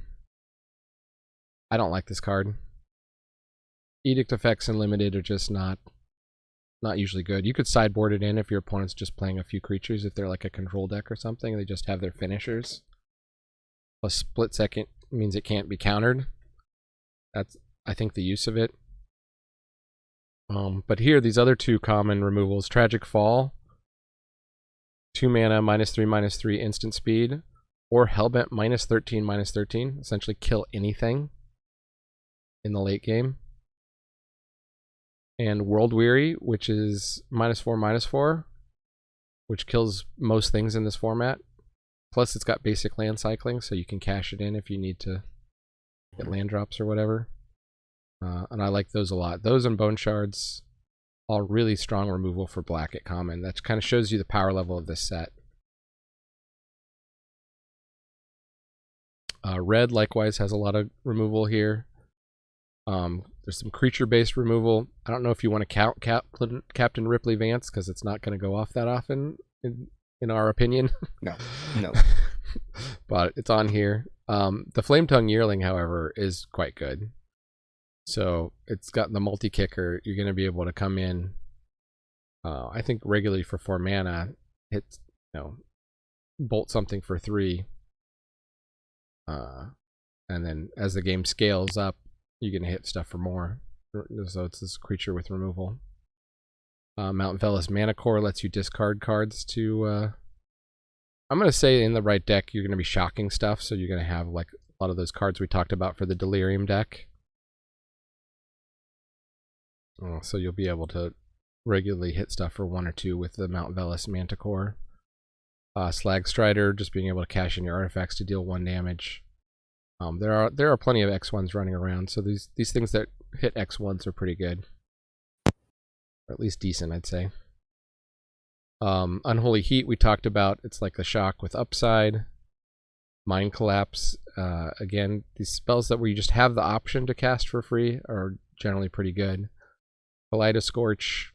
don't like this card. Edict effects in limited are just not usually good. You could sideboard it in if your opponent's just playing a few creatures, if they're like a control deck or something, and they just have their finishers. Plus split second means it can't be countered. That's, I think, the use of it. But here, these other 2 common removals, Tragic Fall, 2 mana, -3/-3 instant speed, or Hellbent -13/-13, essentially kill anything in the late game. And World Weary, which is -4/-4, which kills most things in this format. Plus, it's got basic land cycling, so you can cash it in if you need to get land drops or whatever. And I like those a lot. Those and Bone Shards, all really strong removal for black at common. That kind of shows you the power level of this set. Red likewise has a lot of removal here. There's some creature-based removal. I don't know if you want to count Captain Ripley Vance, because it's not going to go off that often, in our opinion. No. But it's on here. The Flame Tongue Yearling, however, is quite good. So it's got the multi-kicker. You're going to be able to come in, I think regularly for 4 mana, hit, bolt something for 3. And then as the game scales up, you're going to hit stuff for more. So it's this creature with removal. Mount Velis Mana Core lets you discard cards to... I'm going to say in the right deck, you're going to be shocking stuff. So you're going to have like a lot of those cards we talked about for the Delirium deck. So you'll be able to regularly hit stuff for 1 or 2 with the Mount Velis Manticore. Slag Strider, just being able to cash in your artifacts to deal 1 damage. There are plenty of X1s running around, so these things that hit X1s are pretty good. Or at least decent, I'd say. Unholy Heat we talked about. It's like the shock with upside. Mind Collapse. Again, these spells that where you just have the option to cast for free are generally pretty good. Kaleidoscorch,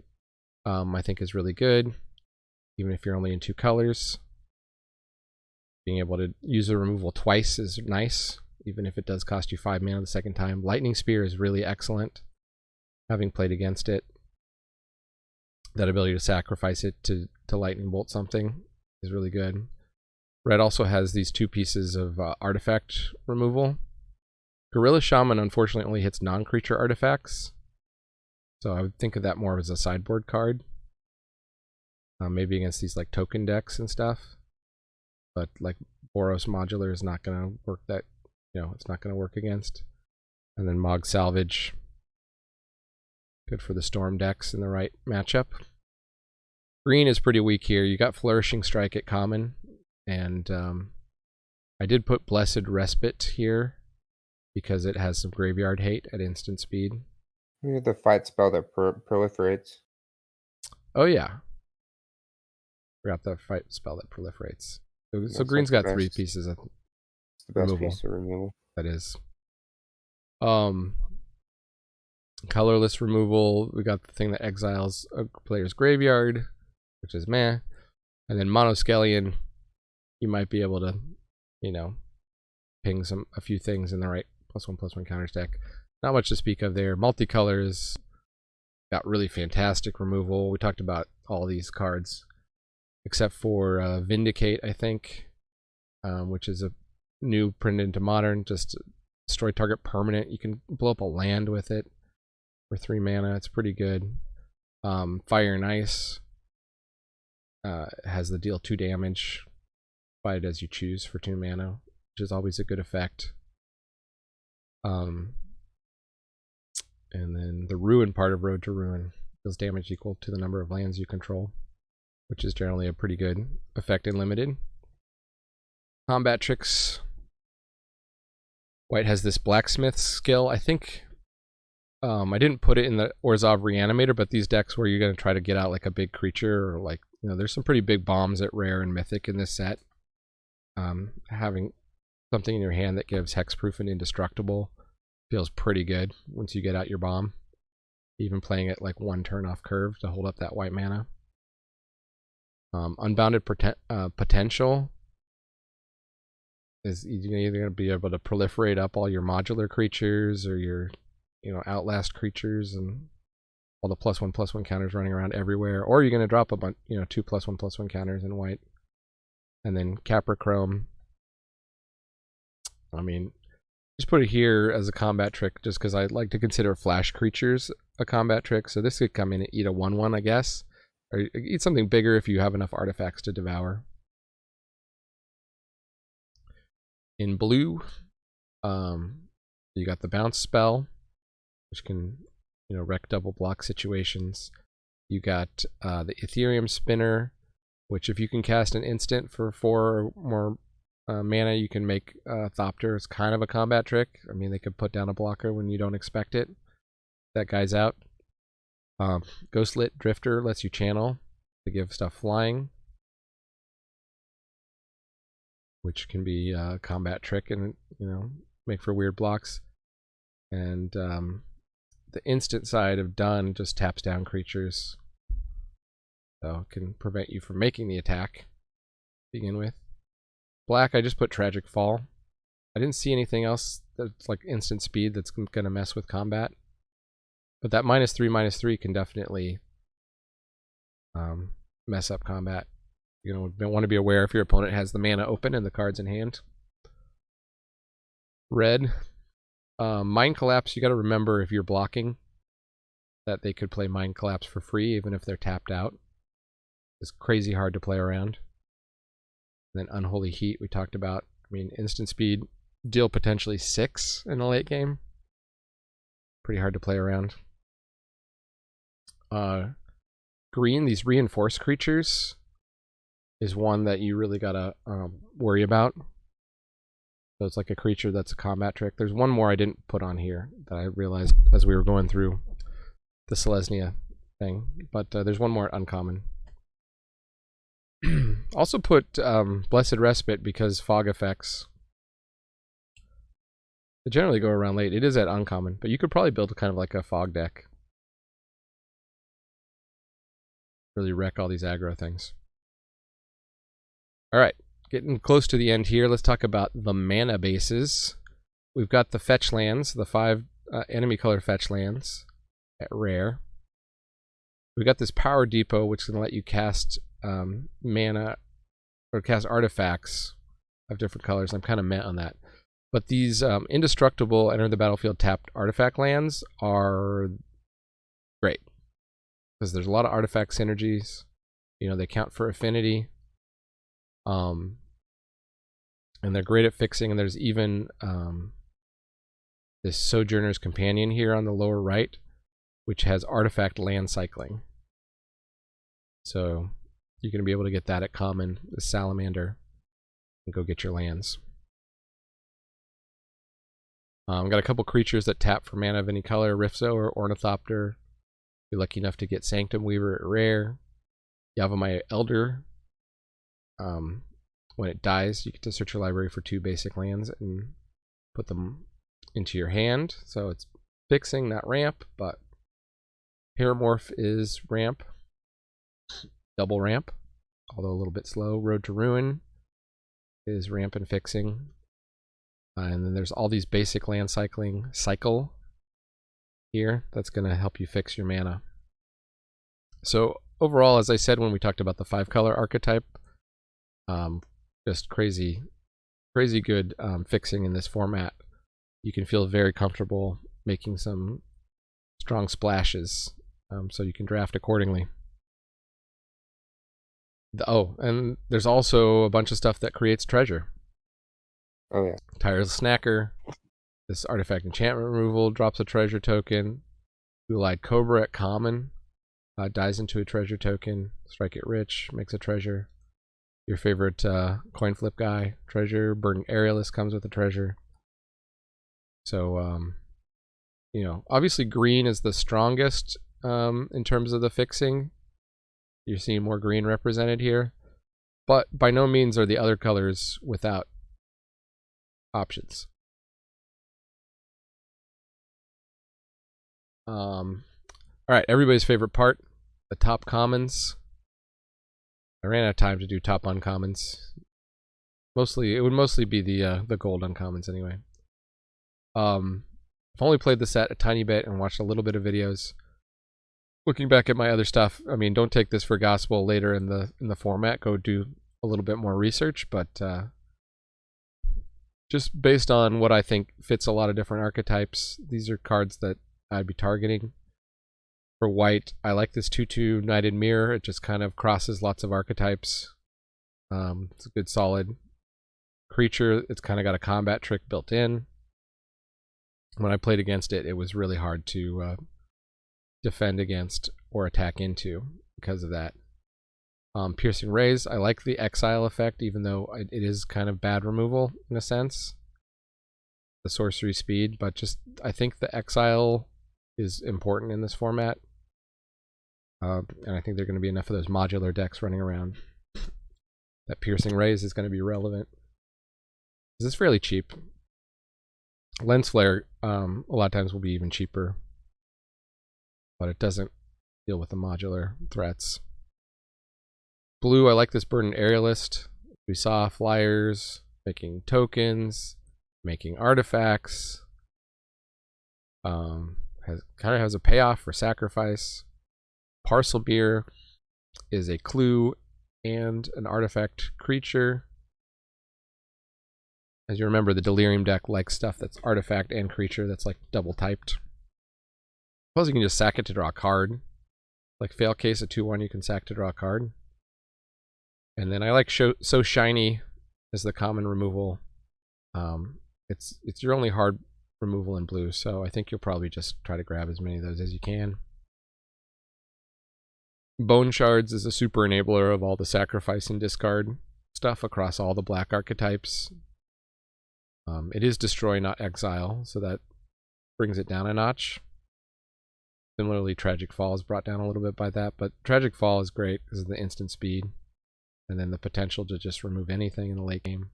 I think, is really good, even if you're only in 2 colors. Being able to use the removal twice is nice, even if it does cost you 5 mana the second time. Lightning Spear is really excellent. having played against it. That ability to sacrifice it to lightning bolt something is really good. Red also has these 2 pieces of artifact removal. Gorilla Shaman unfortunately only hits non-creature artifacts, so I would think of that more as a sideboard card. Maybe against these like token decks and stuff. But like Boros Modular is not going to work that, it's not going to work against. And then Mog Salvage, good for the Storm decks in the right matchup. Green is pretty weak here. You got Flourishing Strike at common, and I did put Blessed Respite here because it has some graveyard hate at instant speed. We have the fight spell that proliferates. Oh yeah. Forgot the fight spell that proliferates. So green's got 3 pieces of it's the best piece of removal. That is. Colorless removal. We got the thing that exiles a player's graveyard, which is meh. And then Monoscallion, you might be able to, ping a few things in the right +1/+1 counters deck. Not much to speak of there. Multicolors got really fantastic removal. We talked about all these cards, except for Vindicate, I think, which is a new print into Modern. Just destroy target permanent. You can blow up a land with it for 3 mana. It's pretty good. Fire and Ice has the deal 2 damage. Fight it as you choose for 2 mana, which is always a good effect. And then the Ruin part of Road to Ruin deals damage equal to the number of lands you control, which is generally a pretty good effect in Limited. Combat tricks. White has this Blacksmith skill. I think I didn't put it in the Orzhov Reanimator, but these decks where you're going to try to get out like a big creature, or like, there's some pretty big bombs at Rare and Mythic in this set. Having something in your hand that gives hexproof and indestructible feels pretty good once you get out your bomb. Even playing it like 1 turn off curve to hold up that white mana. Unbounded Potential is you're either going to be able to proliferate up all your modular creatures or your Outlast creatures and all the +1/+1 counters running around everywhere, or you're going to drop a bunch, 2 +1/+1 counters in white. And then Caprichrome, just put it here as a combat trick just because I like to consider flash creatures a combat trick. So this could come in and eat a 1/1, I guess, or eat something bigger if you have enough artifacts to devour. In blue, you got the bounce spell, which can wreck double block situations. You got the Ethereum Spinner, which if you can cast an instant for 4 or more mana, you can make Thopter. It's kind of a combat trick. They could put down a blocker when you don't expect it. That guy's out. Ghostlit Drifter lets you channel to give stuff flying, which can be a combat trick and make for weird blocks. And the instant side of Dun just taps down creatures, so it can prevent you from making the attack to begin with. Black, I just put Tragic Fall. I didn't see anything else that's like instant speed that's going to mess with combat. But that -3/-3 can definitely mess up combat. You want to be aware if your opponent has the mana open and the cards in hand. Red, Mind Collapse, you got to remember if you're blocking that they could play Mind Collapse for free even if they're tapped out. It's crazy hard to play around. And then Unholy Heat we talked about. Instant speed, deal potentially 6 in the late game. Pretty hard to play around. Green, these reinforced creatures is one that you really gotta worry about. So it's like a creature that's a combat trick. There's one more I didn't put on here that I realized as we were going through the Selesnya thing, but there's one more uncommon. Also put Blessed Respite because fog effects. They generally go around late. It is at uncommon, but you could probably build kind of like a fog deck. Really wreck all these aggro things. Alright, getting close to the end here. Let's talk about the mana bases. We've got the fetch lands, the 5 enemy color fetch lands. at rare. We got this Power Depot, which is going to let you cast mana or cast artifacts of different colors. I'm kind of meh on that. But these indestructible enter the battlefield tapped artifact lands are great because there's a lot of artifact synergies. You know, they count for affinity. And they're great at fixing. And there's even this Sojourner's Companion here on the lower right, which has artifact land cycling. So you're going to be able to get that at common, the Salamander, and go get your lands. Got a couple creatures that tap for mana of any color, Rifzo or Ornithopter. If you're lucky enough to get Sanctum Weaver at rare. Yavimaya Elder. When it dies, you get to search your library for 2 basic lands and put them into your hand. So it's fixing, not ramp, but Paramorph is ramp. Double ramp, although a little bit slow. Road to Ruin is ramp and fixing. And then there's all these basic land cycle here. That's going to help you fix your mana. So overall, as I said when we talked about the 5-color archetype, just crazy good fixing in this format. You can feel very comfortable making some strong splashes, so you can draft accordingly. And there's also a bunch of stuff that creates treasure. Oh yeah. Tireless Snacker. This artifact enchantment removal drops a treasure token. Blue-Eyed Cobra at common. Dies into a treasure token. Strike it rich. Makes a treasure. Your favorite coin flip guy. Treasure. Burning Aerialist comes with a treasure. So, you know, obviously green is the strongest in terms of the fixing. You're seeing more green represented here. But by no means are the other colors without options. Alright, everybody's favorite part, the top commons. I ran out of time to do top uncommons. It would mostly be the gold uncommons anyway. I've only played the set a tiny bit and watched a little bit of videos. Looking back at my other stuff, I mean, don't take this for gospel later in the format. Go do a little bit more research, but just based on what I think fits a lot of different archetypes, these are cards that I'd be targeting. For white, I like this 2/2 Knighted Mirror. It just kind of crosses lots of archetypes. It's a good solid creature. It's kind of got a combat trick built in. When I played against it, it was really hard to defend against or attack into because of that. Piercing Rays, I like the exile effect, even though it is kind of bad removal in a sense. The sorcery speed, but just I think the exile is important in this format. And I think there are going to be enough of those modular decks running around that Piercing Rays is going to be relevant. This is fairly cheap. Lens Flare a lot of times will be even cheaper, but it doesn't deal with the modular threats. Blue, I like this Burden Aerialist. We saw flyers, making tokens, making artifacts. Kind of has a payoff for sacrifice. Parcel Beer is a clue and an artifact creature. As you remember, the Delirium deck likes stuff that's artifact and creature that's like double typed. Suppose you can just sack it to draw a card. Like Fail Case, a 2/1 you can sack to draw a card. And then I like So Shiny as the common removal. It's your only hard removal in blue, so I think you'll probably just try to grab as many of those as you can. Bone Shards is a super enabler of all the sacrifice and discard stuff across all the black archetypes. It is destroy, not exile, so that brings it down a notch. Similarly, Tragic Fall is brought down a little bit by that, but Tragic Fall is great because of the instant speed, and then the potential to just remove anything in the late game.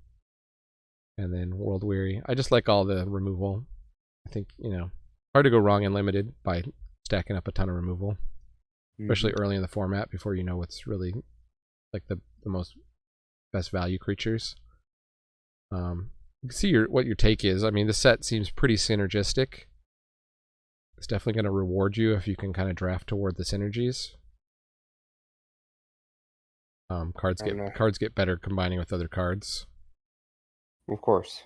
And then World Weary. I just like all the removal. I think, you know, hard to go wrong in Limited by stacking up a ton of removal, especially early in the format before you know what's really like the most best value creatures. You can see what your take is. I mean, the set seems pretty synergistic. It's definitely going to reward you if you can kind of draft toward the synergies. Cards get better combining with other cards. Of course.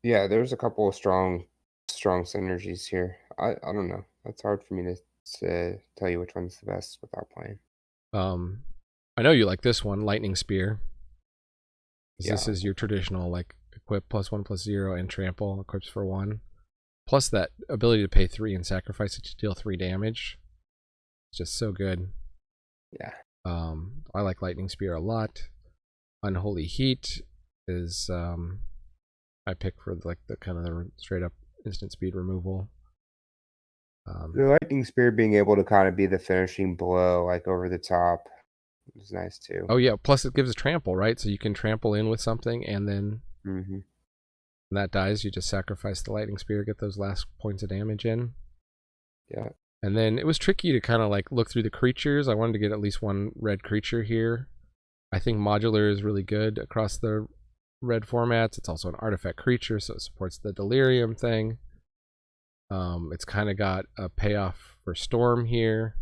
Yeah, there's a couple of strong synergies here. I don't know. That's hard for me to tell you which one's the best without playing. I know you like this one, Lightning Spear. Yeah. This is your traditional like equip +1/+0 and trample, equips for 1. Plus that ability to pay 3 and sacrifice it to deal 3 damage. It's just so good. Yeah. I like Lightning Spear a lot. Unholy Heat is I pick for like the kind of the straight up instant speed removal. The Lightning Spear being able to kind of be the finishing blow, like over the top, is nice too. Oh yeah, plus it gives a trample, right? So you can trample in with something, and then when that dies, you just sacrifice the Lightning Spear, get those last points of damage in. Yeah. And then it was tricky to kind of like look through the creatures. I wanted to get at least one red creature here. I think modular is really good across the red formats. It's also an artifact creature, so it supports the delirium thing. It's kind of got a payoff for storm here.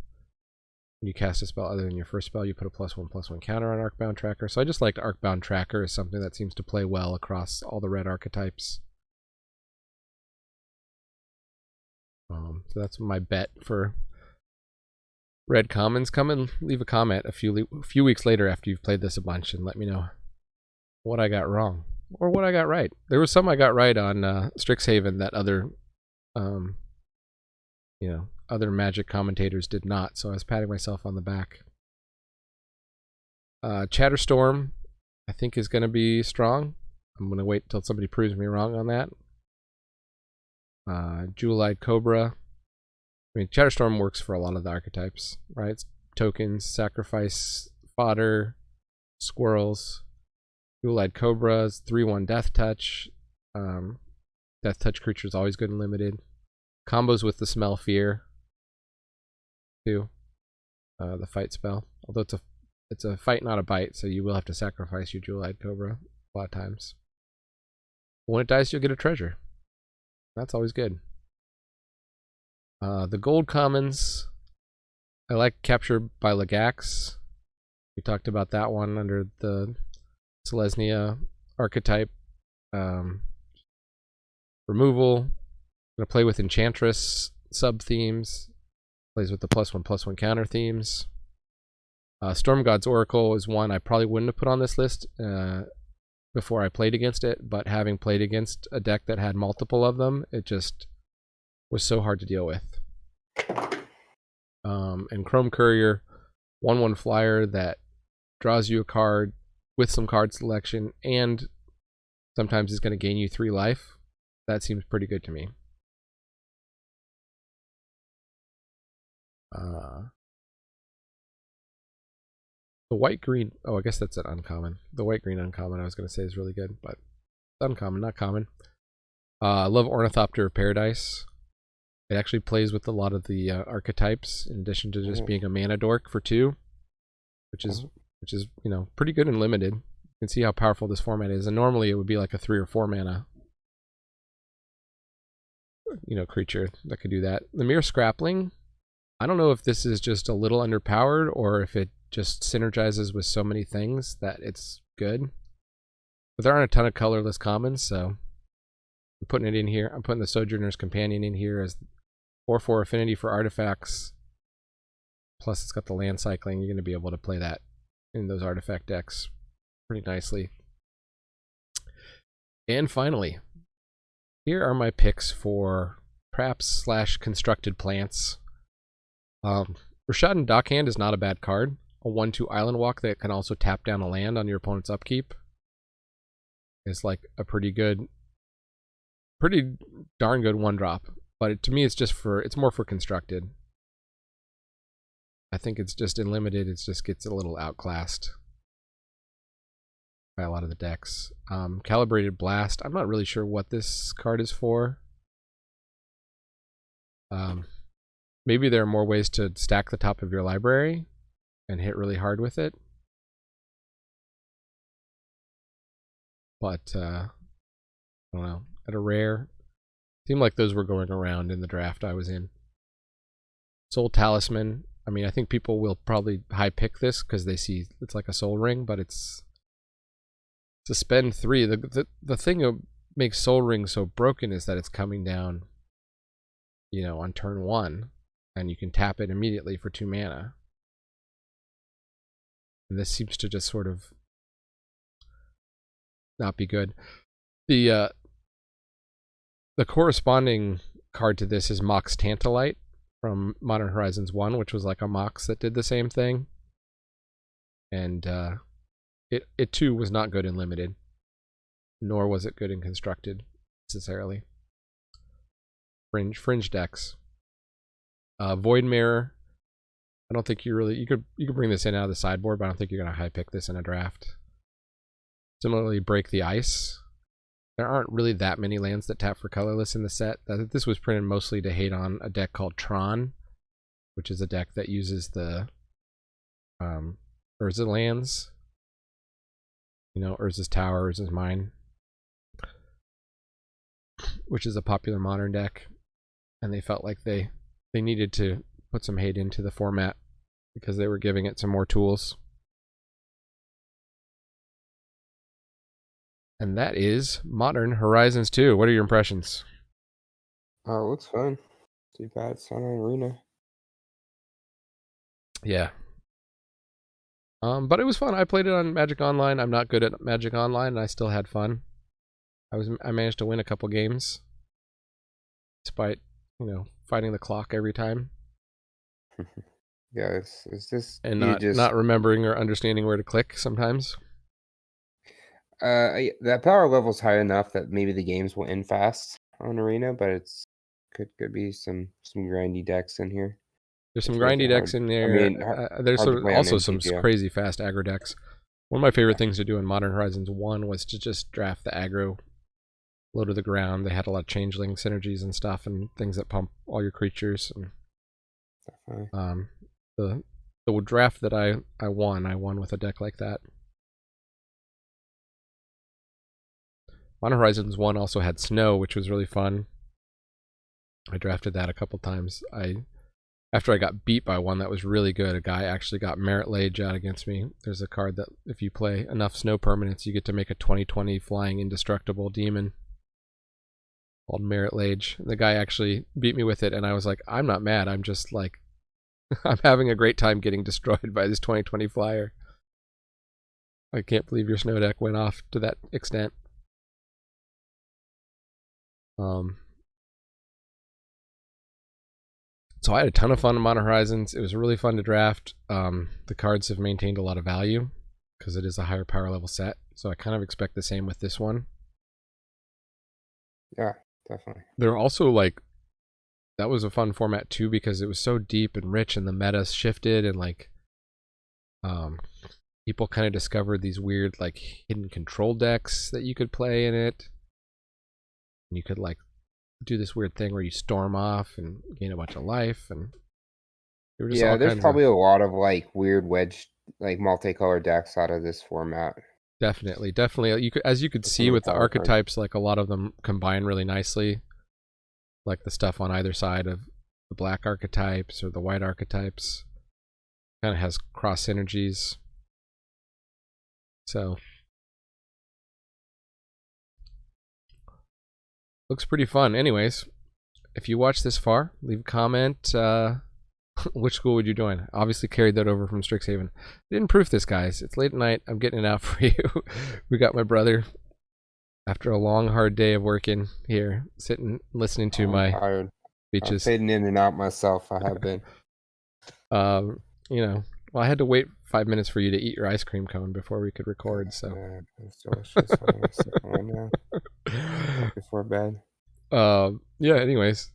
When you cast a spell other than your first spell, you put a +1/+1 counter on Arcbound Tracker. So I just liked Arcbound Tracker as something that seems to play well across all the red archetypes. So that's my bet for red commons. Come and leave a comment a few weeks later after you've played this a bunch and let me know what I got wrong or what I got right. There was some I got right on Strixhaven that other other Magic commentators did not, so I was patting myself on the back. Chatterstorm I think is going to be strong. I'm going to wait until somebody proves me wrong on that. Jewel-Eyed Cobra. I mean, Chatterstorm works for a lot of the archetypes, right? It's tokens, sacrifice, fodder, squirrels. Jewel-Eyed Cobras, 3/1 Death Touch. Death Touch creature is always good and limited. Combos with the Smell Fear, too. The fight spell. Although it's a fight, not a bite, so you will have to sacrifice your Jewel-Eyed Cobra a lot of times. When it dies, you'll get a treasure. That's always good. The gold commons, I like Capture by Legax. We talked about that one under the Selesnya archetype. Removal. I'm going to play with Enchantress sub-themes. Plays with the +1/+1 counter themes. Storm God's Oracle is one I probably wouldn't have put on this list before I played against it, but having played against a deck that had multiple of them, it just was so hard to deal with. And Chrome Courier, 1/1 flyer that draws you a card with some card selection and sometimes is going to gain you 3 life. That seems pretty good to me. The white-green, oh, I guess that's an uncommon. The white-green uncommon I was going to say is really good, but uncommon, not common. I love Ornithopter of Paradise. It actually plays with a lot of the archetypes in addition to just being a mana dork for 2, which is pretty good and limited. You can see how powerful this format is, and normally it would be like a 3 or 4 mana creature that could do that. The Mere Scrappling, I don't know if this is just a little underpowered or if it just synergizes with so many things that it's good. But there aren't a ton of colorless commons, so I'm putting it in here. I'm putting the Sojourner's Companion in here as 4/4 affinity for artifacts. Plus it's got the land cycling. You're going to be able to play that in those artifact decks pretty nicely. And finally, here are my picks for traps / constructed plants. Rishadan Dockhand is not a bad card. A 1/2 island walk that can also tap down a land on your opponent's upkeep. It's like a pretty darn good 1-drop. But to me, it's more for constructed. I think it's just in limited, it just gets a little outclassed by a lot of the decks. Calibrated Blast, I'm not really sure what this card is for. Maybe there are more ways to stack the top of your library and hit really hard with it. But, I don't know. At a rare, Seemed like those were going around in the draft I was in. Soul Talisman. I mean, I think people will probably high pick this because they see it's like a soul ring, but it's a spend 3. The thing that makes Soul Ring so broken is that it's coming down, you know, on turn 1, and you can tap it immediately for 2 mana. And this seems to just sort of not be good. The corresponding card to this is Mox Tantalite from Modern Horizons 1, which was like a Mox that did the same thing. And it too was not good in Limited, nor was it good in Constructed necessarily. Fringe decks. Void Mirror. I don't think you could bring this in out of the sideboard, but I don't think you're gonna high pick this in a draft. Similarly, Break the Ice. There aren't really that many lands that tap for colorless in the set. This was printed mostly to hate on a deck called Tron, which is a deck that uses the Urza lands. You know, Urza's Tower, Urza's Mine, which is a popular Modern deck. And they felt like they needed to put some hate into the format because they were giving it some more tools. And that is Modern Horizons 2. What are your impressions? Oh, it looks fun. Too bad it's not an arena. Yeah. But it was fun. I played it on Magic Online. I'm not good at Magic Online, and I still had fun. I managed to win a couple games, despite, you know, fighting the clock every time. Yeah, it's just and not remembering or understanding where to click sometimes. That power level's high enough that maybe the games will end fast on arena, but it's could be some grindy decks in here. There's some grindy decks in there. I mean, there's also some crazy fast aggro decks. One of my favorite things to do in Modern Horizons 1 was to just draft the aggro low to the ground. They had a lot of changeling synergies and stuff, and things that pump all your creatures. And the draft that I won with a deck like that. Modern Horizons 1 also had Snow, which was really fun. I drafted that a couple times. After I got beat by one that was really good, a guy actually got Merit Lage out against me. There's a card that if you play enough Snow permanents, you get to make a 20/20 flying indestructible demon called Merit Lage. The guy actually beat me with it, and I was like, I'm not mad. I'm just like, I'm having a great time getting destroyed by this 20/20 flyer. I can't believe your Snow deck went off to that extent. So I had a ton of fun in Modern Horizons. It was really fun to draft. The cards have maintained a lot of value because it is a higher power level set. So I kind of expect the same with this one. Yeah, definitely. They're also like, that was a fun format too because it was so deep and rich and the meta shifted and like people kind of discovered these weird like hidden control decks that you could play in it. And you could like do this weird thing where you storm off and gain a bunch of life, and there's probably a lot of like weird wedge, like multicolored decks out of this format. Definitely. You could see with the archetypes, like a lot of them combine really nicely, like the stuff on either side of the black archetypes or the white archetypes. Kind of has cross synergies. So looks pretty fun. Anyways, if you watched this far, leave a comment. Which school would you join? Obviously carried that over from Strixhaven. Didn't proof this, guys. It's late at night. I'm getting it out for you. We got my brother, after a long, hard day of working here, sitting, listening to my speeches. I'm fading in and out myself. I have been. You know, well, I had to wait 5 minutes for you to eat your ice cream cone before we could record. So. It's delicious. Right now. Before bed. Yeah. Anyways,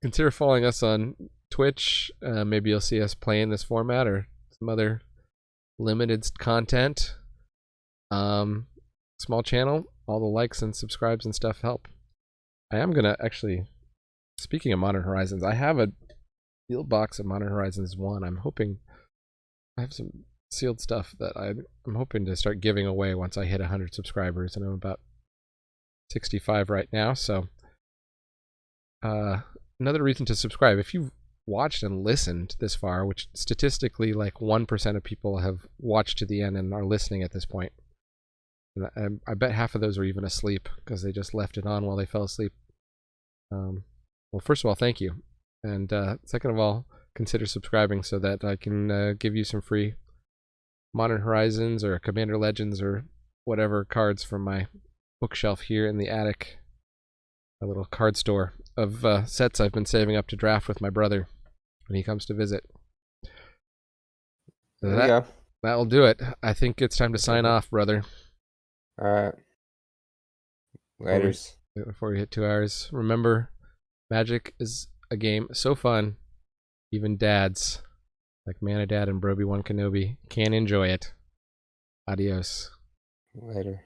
consider following us on Twitch. Maybe you'll see us play in this format or some other limited content. Small channel. All the likes and subscribes and stuff help. I am gonna actually. Speaking of Modern Horizons, I have a sealed box of Modern Horizons 1. I'm hoping I have some sealed stuff that I'm hoping to start giving away once I hit 100 subscribers, and I'm about 65 right now, so another reason to subscribe. If you've watched and listened this far, which statistically like 1% of people have watched to the end and are listening at this point, and I bet half of those are even asleep because they just left it on while they fell asleep. Well, first of all, thank you, and second of all, consider subscribing so that I can give you some free Modern Horizons or Commander Legends or whatever cards from my bookshelf here in the attic, a little card store of sets I've been saving up to draft with my brother when he comes to visit. So that'll do it. I think it's time to sign off, brother. All right. Laters. Before we hit 2 hours, remember, Magic is a game so fun, even dads like Mana Dad and Brobi 1 Kenobi can enjoy it. Adios. Later.